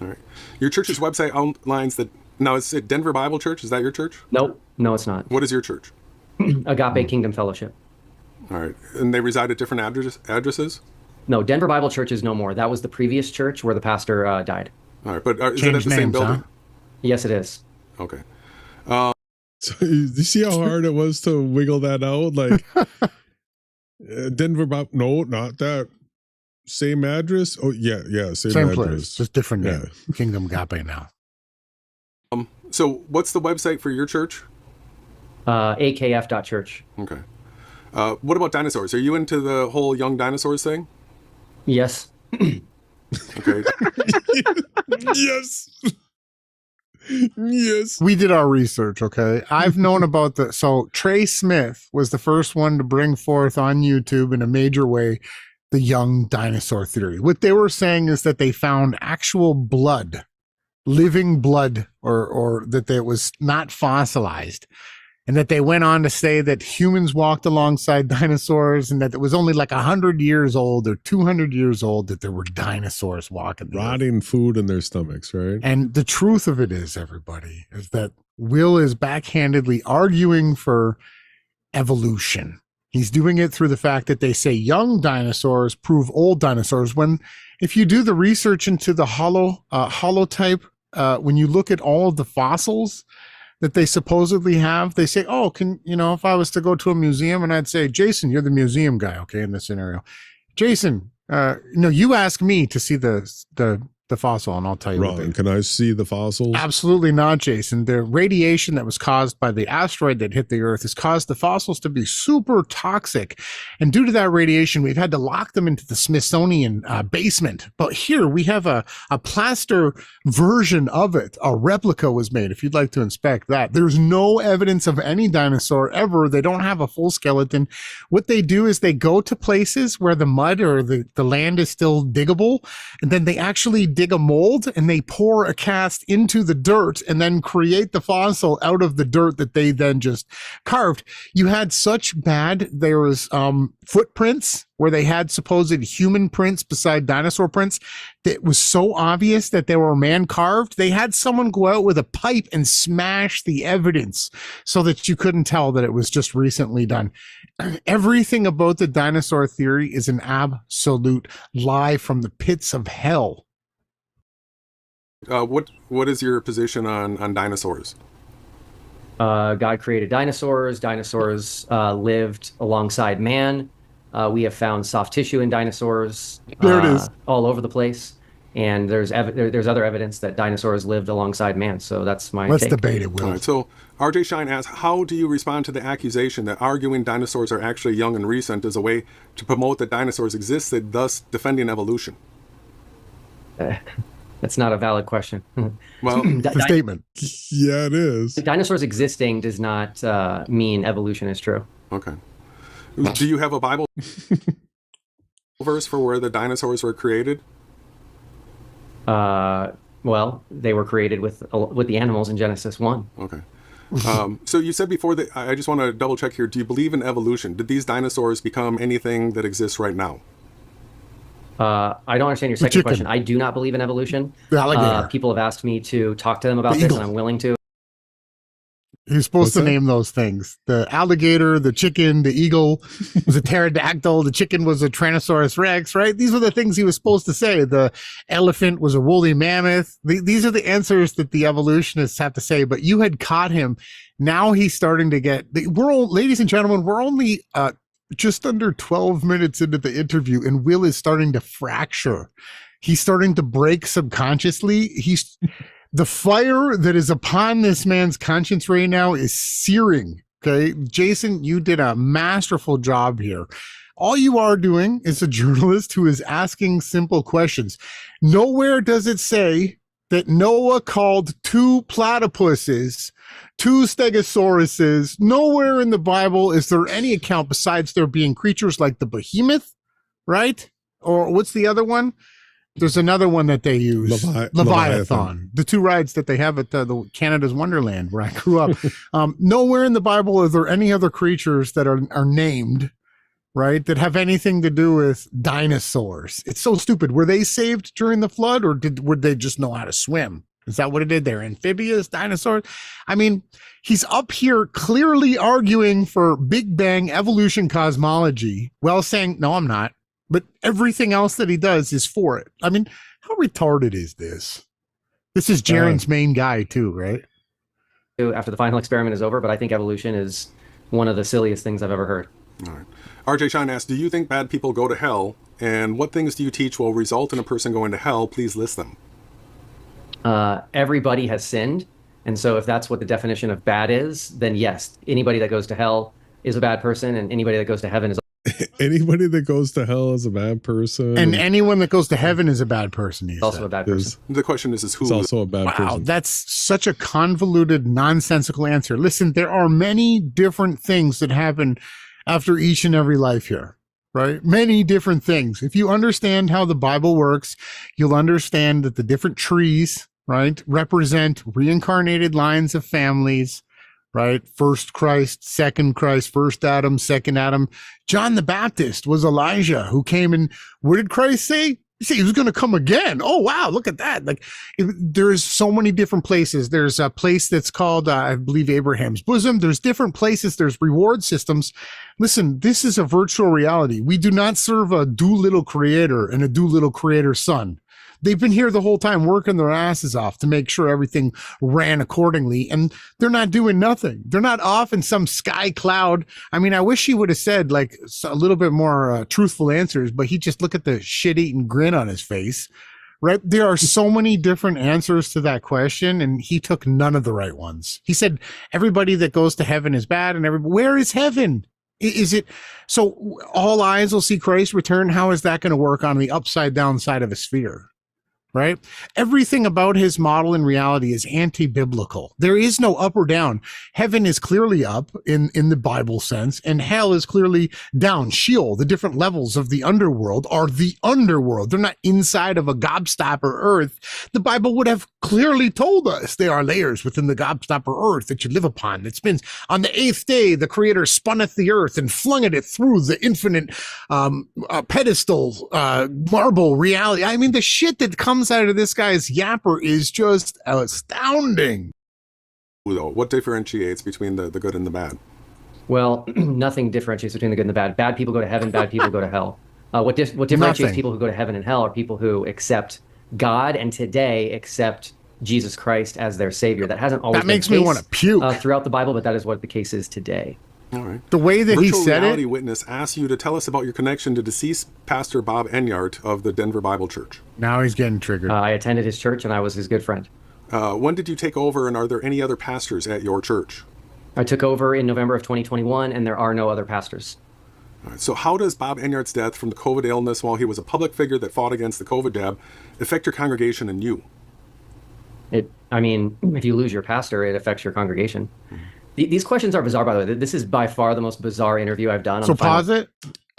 All right. Your church's website outlines that. Now, is it Denver Bible Church? Is that your church? Nope. No, it's not. What is your church? Agape Kingdom Fellowship. All right. And they reside at different addresses? No, Denver Bible Church is no more. That was the previous church where the pastor died. All right. But is it at the same building? Yes, it is. Okay. So you see how hard it was to wiggle that out? Like Denver, no, not that. Same address? Oh, yeah, same address. Place, just different name. Kingdom Agape now. So what's the website for your church? akf.church. Okay. What about dinosaurs? Are you into the whole young dinosaurs thing? Yes. Okay. Yes. Yes. We did our research, okay? I've known about so Trey Smith was the first one to bring forth on YouTube in a major way the young dinosaur theory. What they were saying is that they found actual blood, living blood, or that it was not fossilized. And that they went on to say that humans walked alongside dinosaurs and that it was only like 100 years old or 200 years old that there were dinosaurs walking. Rotting food in their stomachs, right? And the truth of it is, everybody, is that Will is backhandedly arguing for evolution. He's doing it through the fact that they say young dinosaurs prove old dinosaurs. When, if you do the research into the holotype, when you look at all of the fossils that they supposedly have, they say, oh, if I was to go to a museum and I'd say, Jason, you're the museum guy, okay, in this scenario. Jason, you ask me to see the fossil and I'll tell you. Wrong. Can I see the fossils? Absolutely not, Jason. The radiation that was caused by the asteroid that hit the Earth has caused the fossils to be super toxic. And due to that radiation, we've had to lock them into the Smithsonian basement. But here we have a plaster version of it. A replica was made, if you'd like to inspect that. There's no evidence of any dinosaur ever. They don't have a full skeleton. What they do is they go to places where the mud or the land is still diggable, and then they actually dig a mold and they pour a cast into the dirt and then create the fossil out of the dirt that they then just carved. You had there was footprints where they had supposed human prints beside dinosaur prints that was so obvious that they were man carved. They had someone go out with a pipe and smash the evidence so that you couldn't tell that it was just recently done. Everything about the dinosaur theory is an absolute lie from the pits of hell. What is your position on dinosaurs? God created dinosaurs. Dinosaurs lived alongside man. We have found soft tissue in dinosaurs. There it is. All over the place. And there's other evidence that dinosaurs lived alongside man. So that's my Let's take. debate it, Will. All right, so RJ Shine asks, how do you respond to the accusation that arguing dinosaurs are actually young and recent is a way to promote that dinosaurs existed, thus defending evolution? That's not a valid question. Well, it's a statement. Yeah, it is. Dinosaurs existing does not mean evolution is true. Okay. Do you have a Bible verse for where the dinosaurs were created? Well, they were created with the animals in Genesis 1. Okay. So you said before that, I just want to double check here. Do you believe in evolution? Did these dinosaurs become anything that exists right now? I don't understand your second question. I do not believe in evolution. The alligator. People have asked me to talk to them about this, and I'm willing to. You're supposed to name those things. The alligator, the chicken, the eagle was a pterodactyl. The chicken was a Tyrannosaurus Rex, right? These were the things he was supposed to say. The elephant was a woolly mammoth. These are the answers that the evolutionists have to say, but you had caught him. Now he's starting to get, ladies and gentlemen, we're only just under 12 minutes into the interview, and Will is starting to fracture. He's starting to break subconsciously. The fire that is upon this man's conscience right now is searing. Okay. Jason, you did a masterful job here. All you are doing is a journalist who is asking simple questions. Nowhere does it say that Noah called 2 platypuses, 2 stegosauruses. Nowhere in the Bible is there any account besides there being creatures like the behemoth, right? Or what's the other one? There's another one that they use, Leviathan. The 2 rides that they have at the Canada's Wonderland where I grew up. Nowhere in the Bible are there any other creatures that are named, right, that have anything to do with dinosaurs. It's so stupid. Were they saved during the flood, or would they just know how to swim? Is that what it did? They're amphibious dinosaurs? I mean, he's up here clearly arguing for Big Bang evolution cosmology while saying, no, I'm not. But everything else that he does is for it. I mean, how retarded is this? This is Jaren's main guy too, right? after the final experiment is over, but I think evolution is one of the silliest things I've ever heard. All right. RJ Shine asks, do you think bad people go to hell? And what things do you teach will result in a person going to hell? Please list them. Everybody has sinned. And so if that's what the definition of bad is, then yes, anybody that goes to hell is a bad person, and anybody that goes to heaven is anybody that goes to hell is a bad person. And anyone that goes to heaven is a bad person. Also a bad person. The question is who? It's also a bad person. Wow, that's such a convoluted, nonsensical answer. Listen, there are many different things that happen after each and every life here, right? Many different things. If you understand how the Bible works, you'll understand that the different trees, right, represent reincarnated lines of families, right? First Christ, second Christ, first Adam, second Adam. John the Baptist was Elijah who came and what did Christ say? He said he was going to come again. Oh, wow. Look at that. Like there's so many different places. There's a place that's called, I believe, Abraham's bosom. There's different places. There's reward systems. Listen, this is a virtual reality. We do not serve a Doolittle creator and a Doolittle creator son. They've been here the whole time working their asses off to make sure everything ran accordingly. And they're not doing nothing. They're not off in some sky cloud. I mean, I wish he would have said like a little bit more truthful answers, but he just look at the shit-eating grin on his face, right? There are so many different answers to that question, and he took none of the right ones. He said, everybody that goes to heaven is bad, and where is heaven? Is it so all eyes will see Christ return? How is that going to work on the upside down side of a sphere? Right? Everything about his model in reality is anti-biblical. There is no up or down. Heaven is clearly up in the Bible sense, and hell is clearly down. Sheol, the different levels of the underworld, are the underworld. They're not inside of a gobstopper earth. The Bible would have clearly told us there are layers within the gobstopper earth that you live upon that spins. On the 8th day, the Creator spunneth the earth and flung it through the infinite pedestal, marble reality. I mean, the shit that comes out of this guy's yapper is just astounding. What differentiates between the good and the bad? Well, nothing differentiates between the good and the bad. Bad people go to heaven, bad people go to hell. What differentiates people who go to heaven and hell are people who accept God and today accept Jesus Christ as their savior. That hasn't always been makes me want to puke throughout the Bible, but that is what the case is today. All right. The way that Virtual he said Reality it. Witness asks you to tell us about your connection to deceased Pastor Bob Enyart of the Denver Bible Church. Now he's getting triggered. I attended his church and I was his good friend. When did you take over, and are there any other pastors at your church? I took over in November of 2021, and there are no other pastors. All right. So how does Bob Enyart's death from the COVID illness while he was a public figure that fought against the COVID jab affect your congregation and you? I mean, if you lose your pastor, it affects your congregation. Mm-hmm. These questions are bizarre, by the way. This is by far the most bizarre interview I've done. So pause it.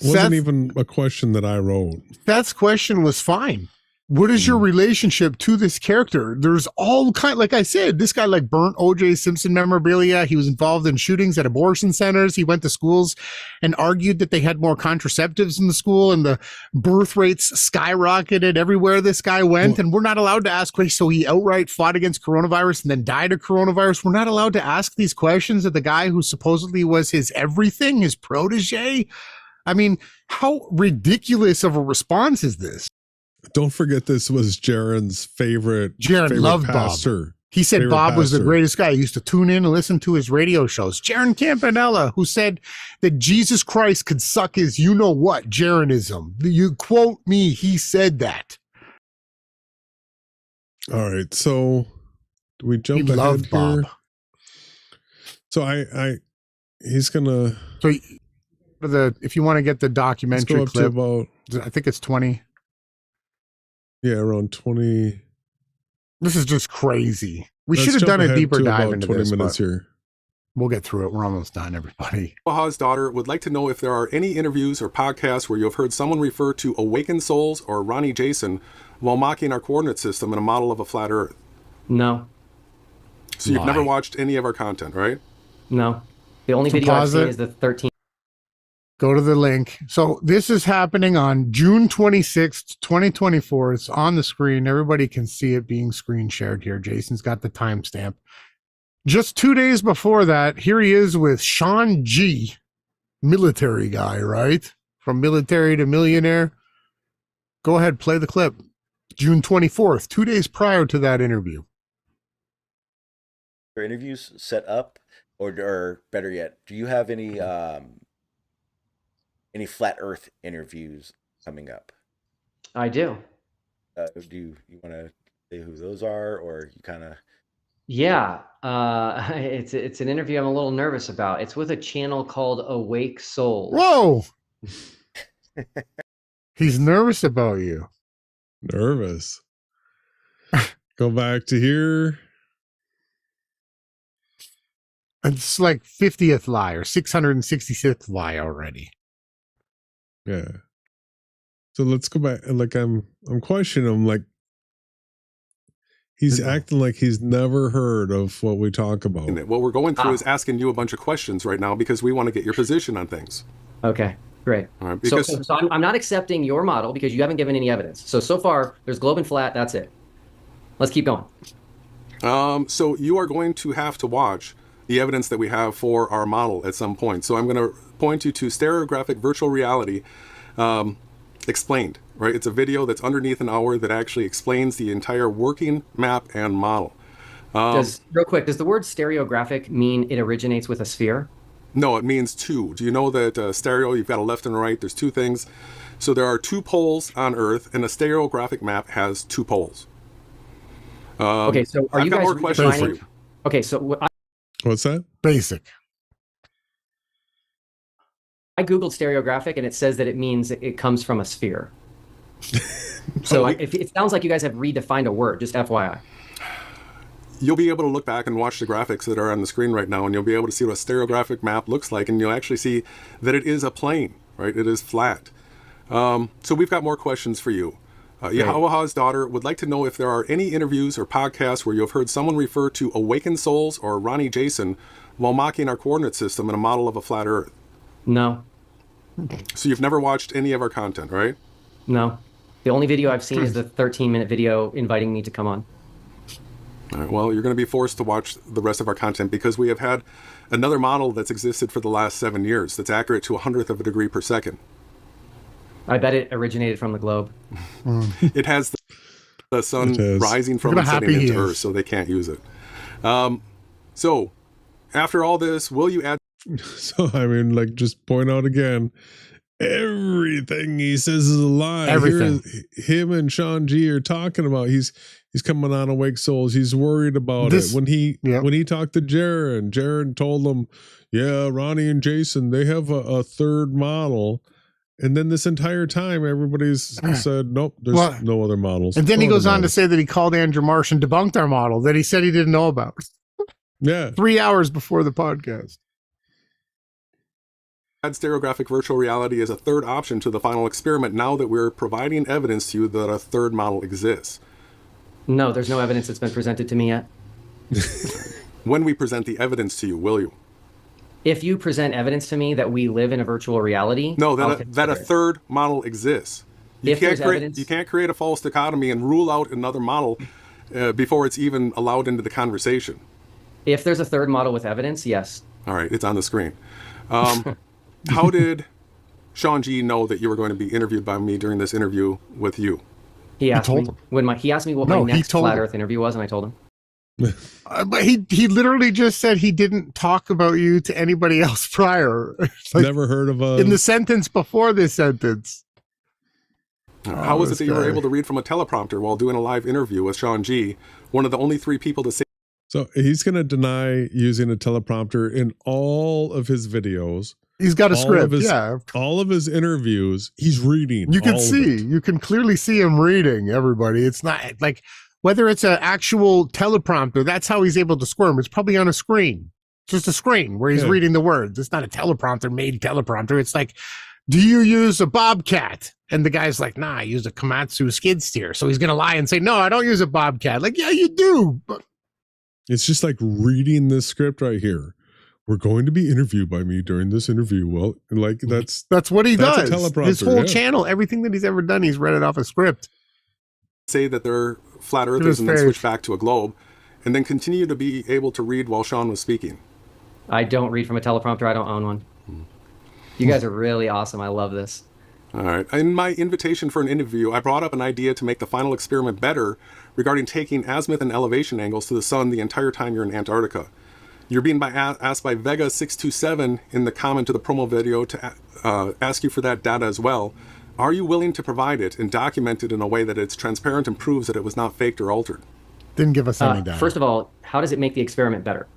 Wasn't even a question that I wrote. Seth's question was fine. What is your relationship to this character? There's all kind, like I said, this guy like burnt O.J. Simpson memorabilia. He was involved in shootings at abortion centers. He went to schools and argued that they had more contraceptives in the school, and the birth rates skyrocketed everywhere this guy went. And we're not allowed to ask questions. So he outright fought against coronavirus and then died of coronavirus. We're not allowed to ask these questions of the guy who supposedly was his everything, his protege. I mean, how ridiculous of a response is this? Don't forget, this was Jaron's favorite loved pastor. Bob. He said Bob was the greatest guy. He used to tune in and listen to his radio shows. Jeranism Campanella, who said that Jesus Christ could suck his you-know-what, Jeranism. You quote me, he said that. All right, so do we jump ahead here? Bob. So he's gonna. So if you want to get the documentary clip, about, I think it's 20. Yeah, around 20. This is just crazy. We should have done a deeper dive into 20 this. Minutes here. We'll get through it. We're almost done, everybody. Baha's daughter would like to know if there are any interviews or podcasts where you have heard someone refer to awakened souls or Ronnie Jason while mocking our coordinate system in a model of a flat Earth. No. So you've never watched any of our content, right? No. The only video I've seen is the 13. Go to the link. So this is happening on June 26th, 2024. It's on the screen. Everybody can see it being screen shared here. Jason's got the timestamp. Just 2 days before that, here he is with Sean G, military guy, right? From military to millionaire. Go ahead, play the clip. June 24th, 2 days prior to that interview. interviews set up, or better yet, do you have any flat Earth interviews coming up? I do. Do you want to say who those are, or you kind of? Yeah, it's an interview I'm a little nervous about. It's with a channel called Awake Souls. Whoa! He's nervous about you. Nervous. Go back to here. It's like 50th lie or 666th lie already. Yeah. So let's go back. Like I'm questioning him. Like he's acting like he's never heard of what we talk about. What we're going through is asking you a bunch of questions right now because we want to get your position on things. Okay, great. All right, because so I'm not accepting your model because you haven't given any evidence. So far, there's globe and flat. That's it. Let's keep going. So you are going to have to watch the evidence that we have for our model at some point. So I'm going to point you to stereographic virtual reality explained, right? It's a video that's underneath an hour that actually explains the entire working map and model. Real quick, does the word stereographic mean it originates with a sphere? No, it means two. Do you know that stereo, you've got a left and a right, there's two things. So there are two poles on Earth, and a stereographic map has two poles. Okay, so are I've you got guys more questions for redefining? you. Okay, so What's that? Basic. I googled stereographic and it says that it means it comes from a sphere. So if it sounds like you guys have redefined a word, just FYI. You'll be able to look back and watch the graphics that are on the screen right now, and you'll be able to see what a stereographic map looks like, and you'll actually see that it is a plane, right? It is flat. So we've got more questions for you. Yahweh's daughter would like to know if there are any interviews or podcasts where you have heard someone refer to awakened souls or Ronnie Jason while mocking our coordinate system and a model of a flat Earth. No. So you've never watched any of our content, right? No. The only video I've seen is the 13-minute video inviting me to come on. All right, well, you're going to be forced to watch the rest of our content because we have had another model that's existed for the last 7 years that's accurate to 100th of a degree per second. I bet it originated from the globe. It has the sun rising from and setting into Earth, so they can't use it. So, after all this, will you add... So, I mean, like, just point out again, everything he says is a lie. Everything. Him and Sean G are talking about, he's coming on Awake Souls. He's worried about it. When he talked to Jaron told him, yeah, Ronnie and Jason, they have a third model. And then this entire time, everybody's said, nope, there's no other models. And then he goes on to say that he called Andrew Marsh and debunked our model that he said he didn't know about. Yeah. 3 hours before the podcast. Add stereographic virtual reality as a third option to the final experiment now that we're providing evidence to you that a third model exists. No, there's no evidence that's been presented to me yet. When we present the evidence to you, will you? If you present evidence to me that we live in a virtual reality, no, that a third model exists. You can't create a false dichotomy and rule out another model before it's even allowed into the conversation. If there's a third model with evidence, yes. All right, it's on the screen. How did Sean G know that you were going to be interviewed by me during this interview with you? He asked me what my next flat Earth interview was, and I told him. But he literally just said he didn't talk about you to anybody else prior. Like, never heard of in the sentence before this sentence. How was it that you were able to read from a teleprompter while doing a live interview with Sean G, one of the only 3 people to say? So he's going to deny using a teleprompter in all of his videos. He's got a script, all of his interviews, he's reading. You can clearly see him reading, everybody. It's not like, whether it's an actual teleprompter, that's how he's able to squirm. It's probably on a screen. It's just a screen where he's reading the words. It's not a made teleprompter. It's like, do you use a Bobcat? And the guy's like, nah, I use a Komatsu skid steer. So he's going to lie and say, no, I don't use a Bobcat. Like, yeah, you do. But it's just like reading this script right here. We're going to be interviewed by me during this interview. Well, like that's what he does. A teleprompter, his whole channel, everything that he's ever done, he's read it off a script. Say that they're flat earthers and then switch back to a globe, and then continue to be able to read while Sean was speaking. I don't read from a teleprompter. I don't own one. You guys are really awesome. I love this. All right. In my invitation for an interview, I brought up an idea to make the final experiment better regarding taking azimuth and elevation angles to the sun the entire time you're in Antarctica. You're being asked by Vega627 in the comment to the promo video to ask you for that data as well. Are you willing to provide it and document it in a way that it's transparent and proves that it was not faked or altered? Didn't give us any data. First of all, how does it make the experiment better?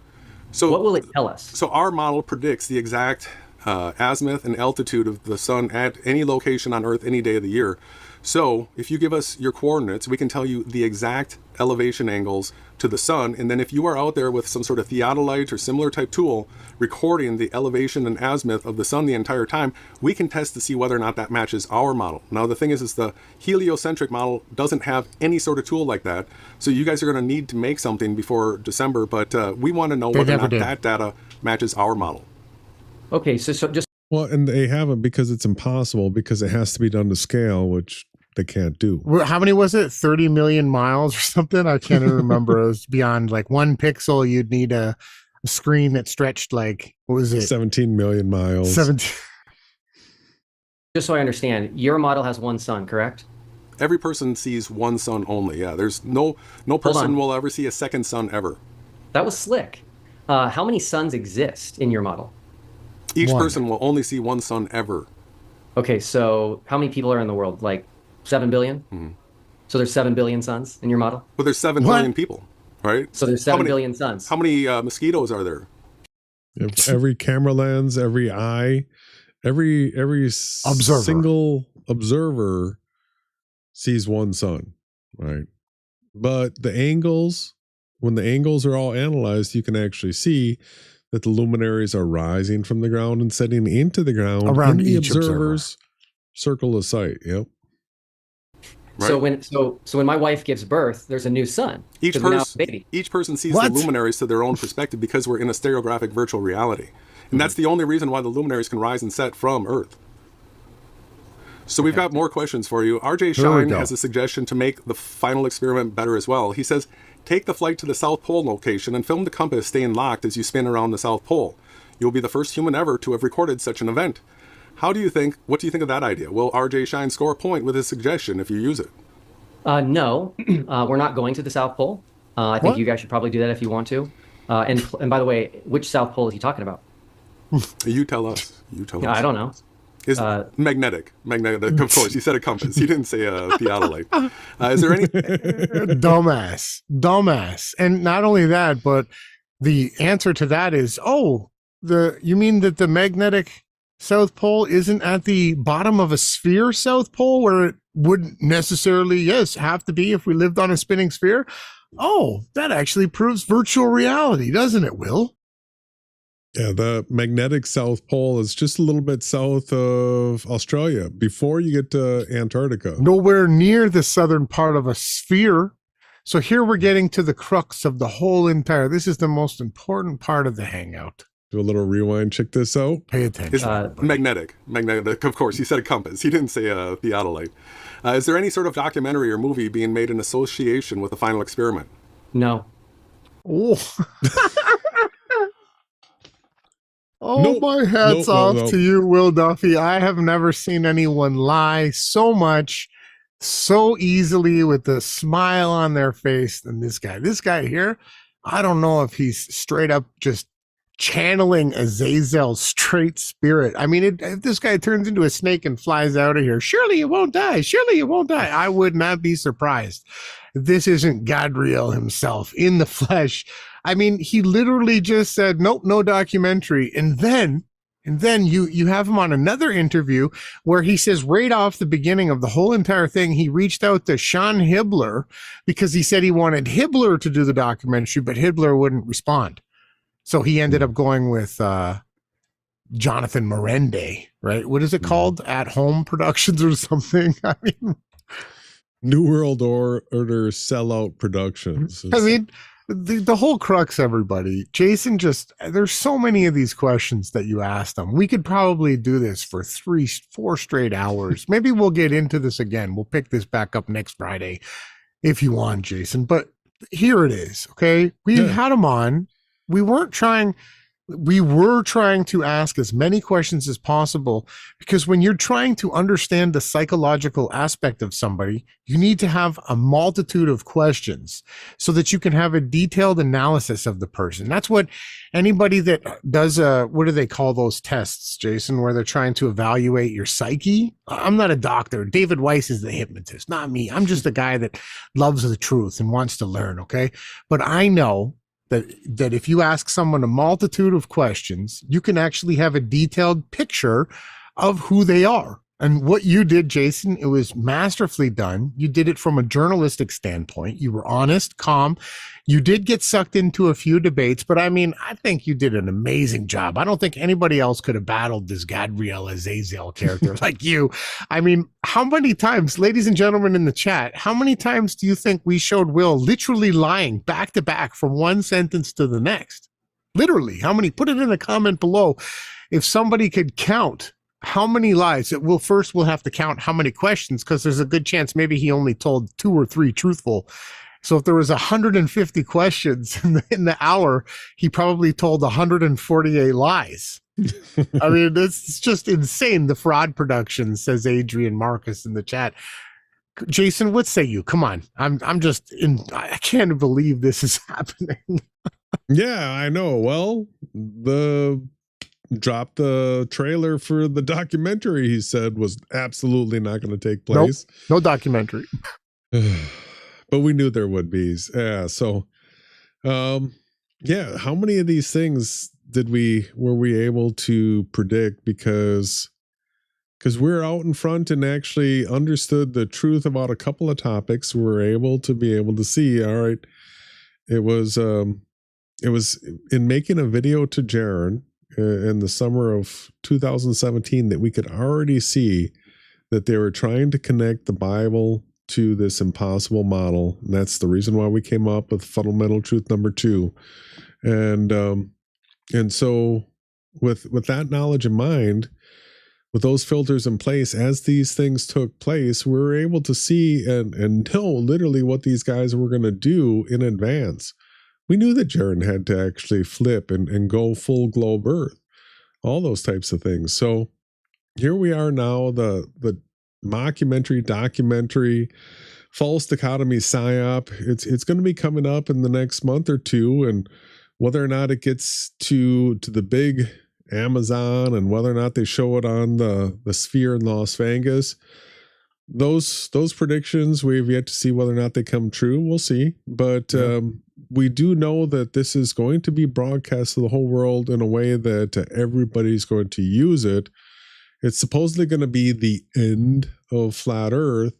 So what will it tell us? So our model predicts the exact azimuth and altitude of the sun at any location on Earth any day of the year. So if you give us your coordinates, we can tell you the exact elevation angles to the sun. And then if you are out there with some sort of theodolite or similar type tool recording the elevation and azimuth of the sun the entire time, we can test to see whether or not that matches our model. Now the thing is the heliocentric model doesn't have any sort of tool like that. So you guys are going to need to make something before December, but we want to know whether or not that data matches our model. Okay, so just... Well, and they haven't because it's impossible because it has to be done to scale, which they can't do. How many was it? 30 million miles or something? I can't even remember. It was beyond like 1 pixel. You'd need a screen that stretched like, what was it? 17 million miles. 17. Just so I understand, your model has one sun, correct? Every person sees one sun only. Yeah, there's no person will ever see a second sun ever. That was slick. How many suns exist in your model? Each person will only see one sun ever. Okay, so how many people are in the world? Like 7 billion? Mm-hmm. So there's 7 billion suns in your model? Well, there's 7 billion people, right? So there's 7 billion suns. How many mosquitoes are there? Every camera lens, every eye, every single observer sees one sun, right? But the angles, when the angles are all analyzed, you can actually see that the luminaries are rising from the ground and setting into the ground around in the each observer's circle of sight. Yep. Right. So when my wife gives birth, there's a new sun. Each person sees the luminaries to their own perspective because we're in a stereographic virtual reality. And that's the only reason why the luminaries can rise and set from Earth. So we've got more questions for you. RJ Shine has a suggestion to make the final experiment better as well. He says, take the flight to the South Pole location and film the compass staying locked as you spin around the South Pole. You'll be the first human ever to have recorded such an event. What do you think of that idea? Will RJ Shine score a point with his suggestion if you use it? No, we're not going to the South Pole. I think you guys should probably do that if you want to. And by the way, which South Pole is he talking about? You tell us. I don't know. Is magnetic, of course. He said a compass. He didn't say a theodolite. Is there any dumbass? And not only that, but the answer to that is, you mean that the magnetic South Pole isn't at the bottom of a sphere South Pole where it wouldn't necessarily, have to be if we lived on a spinning sphere? Oh, that actually proves virtual reality, doesn't it, Will? Yeah, the magnetic South Pole is just a little bit south of Australia before you get to Antarctica. Nowhere near the southern part of a sphere. So here we're getting to the crux of the whole entire, this is the most important part of the hangout. Do a little rewind, check this out. Pay attention. It's magnetic, of course. He said a compass. He didn't say a theodolite. Is there any sort of documentary or movie being made in association with the final experiment? No. Oh. My hat's off to you, Will Duffy. I have never seen anyone lie so much, so easily with a smile on their face than this guy. This guy here, I don't know if he's straight up just channeling Azazel's straight spirit. I mean, if this guy turns into a snake and flies out of here, surely you won't die. Surely you won't die. I would not be surprised. This isn't Gadriel himself in the flesh. I mean, he literally just said, nope, no documentary. And then you have him on another interview where he says right off the beginning of the whole entire thing, he reached out to Sean Hibbler because he said he wanted Hibbler to do the documentary, but Hibbler wouldn't respond. So he ended up going with Jonathan Morende, right? What is it called? At Home Productions or something? I mean, New World Order Sellout Productions. I mean, the whole crux, everybody. Jason there's so many of these questions that you asked him. We could probably do this for 4 straight hours. Maybe we'll get into this again. We'll pick this back up next Friday if you want, Jason. But here it is, okay? We had him on. We weren't trying, we were trying to ask as many questions as possible, because when you're trying to understand the psychological aspect of somebody, you need to have a multitude of questions so that you can have a detailed analysis of the person. That's what anybody that does what do they call those tests, Jason, where they're trying to evaluate your psyche? I'm not a doctor. David Weiss is the hypnotist, not me. I'm just a guy that loves the truth and wants to learn, okay? But I know that if you ask someone a multitude of questions, you can actually have a detailed picture of who they are. And what you did, Jason, it was masterfully done. You did it from a journalistic standpoint. You were honest, calm. You did get sucked into a few debates, but I mean, I think you did an amazing job. I don't think anybody else could have battled this Gadriel Azazel character like you. I mean, how many times, ladies and gentlemen in the chat, how many times do you think we showed Will literally lying back to back from one sentence to the next? Literally, how many? Put it in a comment below. If somebody could count how many lies, we'll have to count how many questions, because there's a good chance maybe he only told 2 or 3 truthful. So if there was 150 questions in the hour, he probably told 148 lies. I mean, it's just insane. The fraud production, says Adrian Marcus in the chat. Jason, what say you? Come on. I can't believe this is happening. Yeah, I know. Well, dropped the trailer for the documentary he said was absolutely not going to take place. Nope, no documentary. But we knew there would be. Yeah. So, yeah. How many of these things were we able to predict? Because we're out in front and actually understood the truth about a couple of topics. We're able to see, all right, it was in making a video to Jaron in the summer of 2017 that we could already see that they were trying to connect the Bible to this impossible model. And that's the reason why we came up with fundamental truth number 2. And so with that knowledge in mind, with those filters in place, as these things took place, we were able to see and know literally what these guys were going to do in advance. We knew that Jaron had to actually flip and go full globe Earth, all those types of things. So here we are now, the mockumentary, documentary, false dichotomy PSYOP. It's going to be coming up in the next month or two, and whether or not it gets to the big Amazon and whether or not they show it on the Sphere in Las Vegas, those predictions, we've yet to see whether or not they come true. We'll see. But we do know that this is going to be broadcast to the whole world in a way that everybody's going to use it. It's supposedly going to be the end of flat Earth.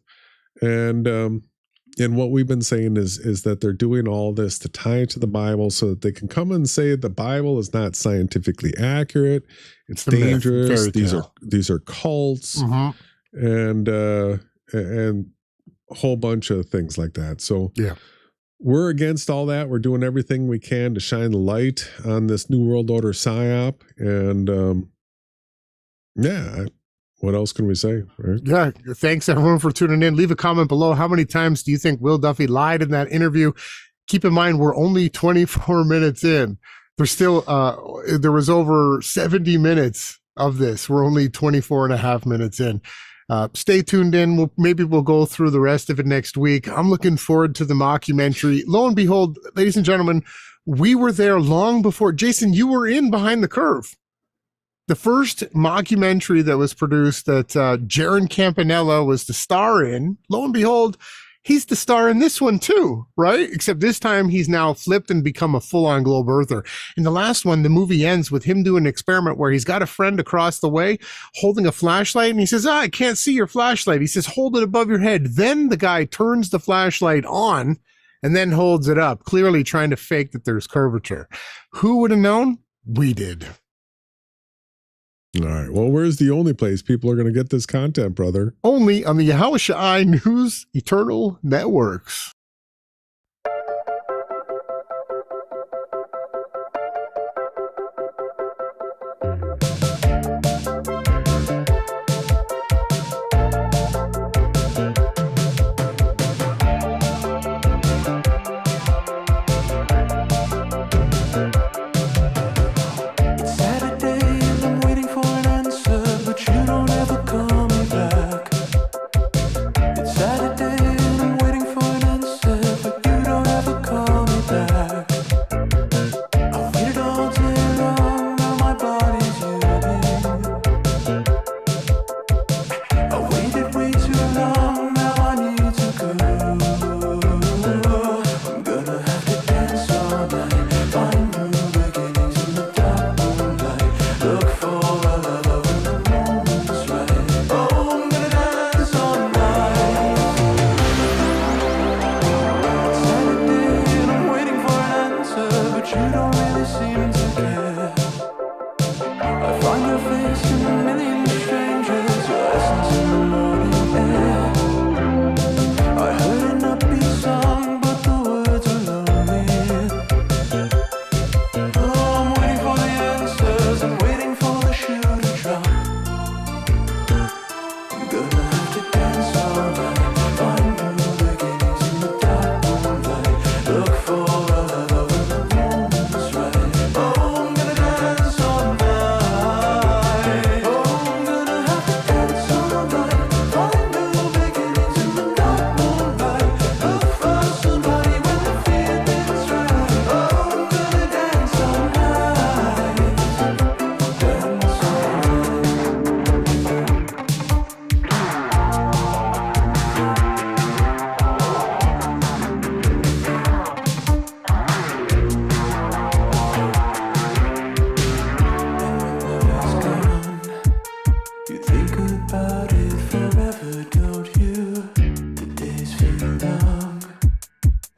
And what we've been saying is that they're doing all this to tie it to the Bible so that they can come and say the Bible is not scientifically accurate. It's dangerous. These are cults. And a whole bunch of things like that. So yeah, we're against all that. We're doing everything we can to shine the light on this New World Order PSYOP. And yeah, what else can we say? Right? Yeah, thanks everyone for tuning in. Leave a comment below. How many times do you think Will Duffy lied in that interview? Keep in mind, we're only 24 minutes in. There's still, there was over 70 minutes of this. We're only 24 and a half minutes in. Stay tuned in. Maybe we'll go through the rest of it next week. I'm looking forward to the mockumentary. Lo and behold, ladies and gentlemen, we were there long before. Jason, you were in Behind the Curve. The first mockumentary that was produced that Jeranism Campanella was the star in, lo and behold, he's the star in this one too, right? Except this time he's now flipped and become a full-on globe earther. In the last one, the movie ends with him doing an experiment where he's got a friend across the way holding a flashlight, and he says, I can't see your flashlight. He says, hold it above your head. Then the guy turns the flashlight on and then holds it up, clearly trying to fake that there's curvature. Who would have known? We did. All right. Well, where's the only place people are going to get this content, brother? Only on the Yahushua News Eternal Networks.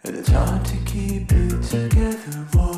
And it's hard to keep it together.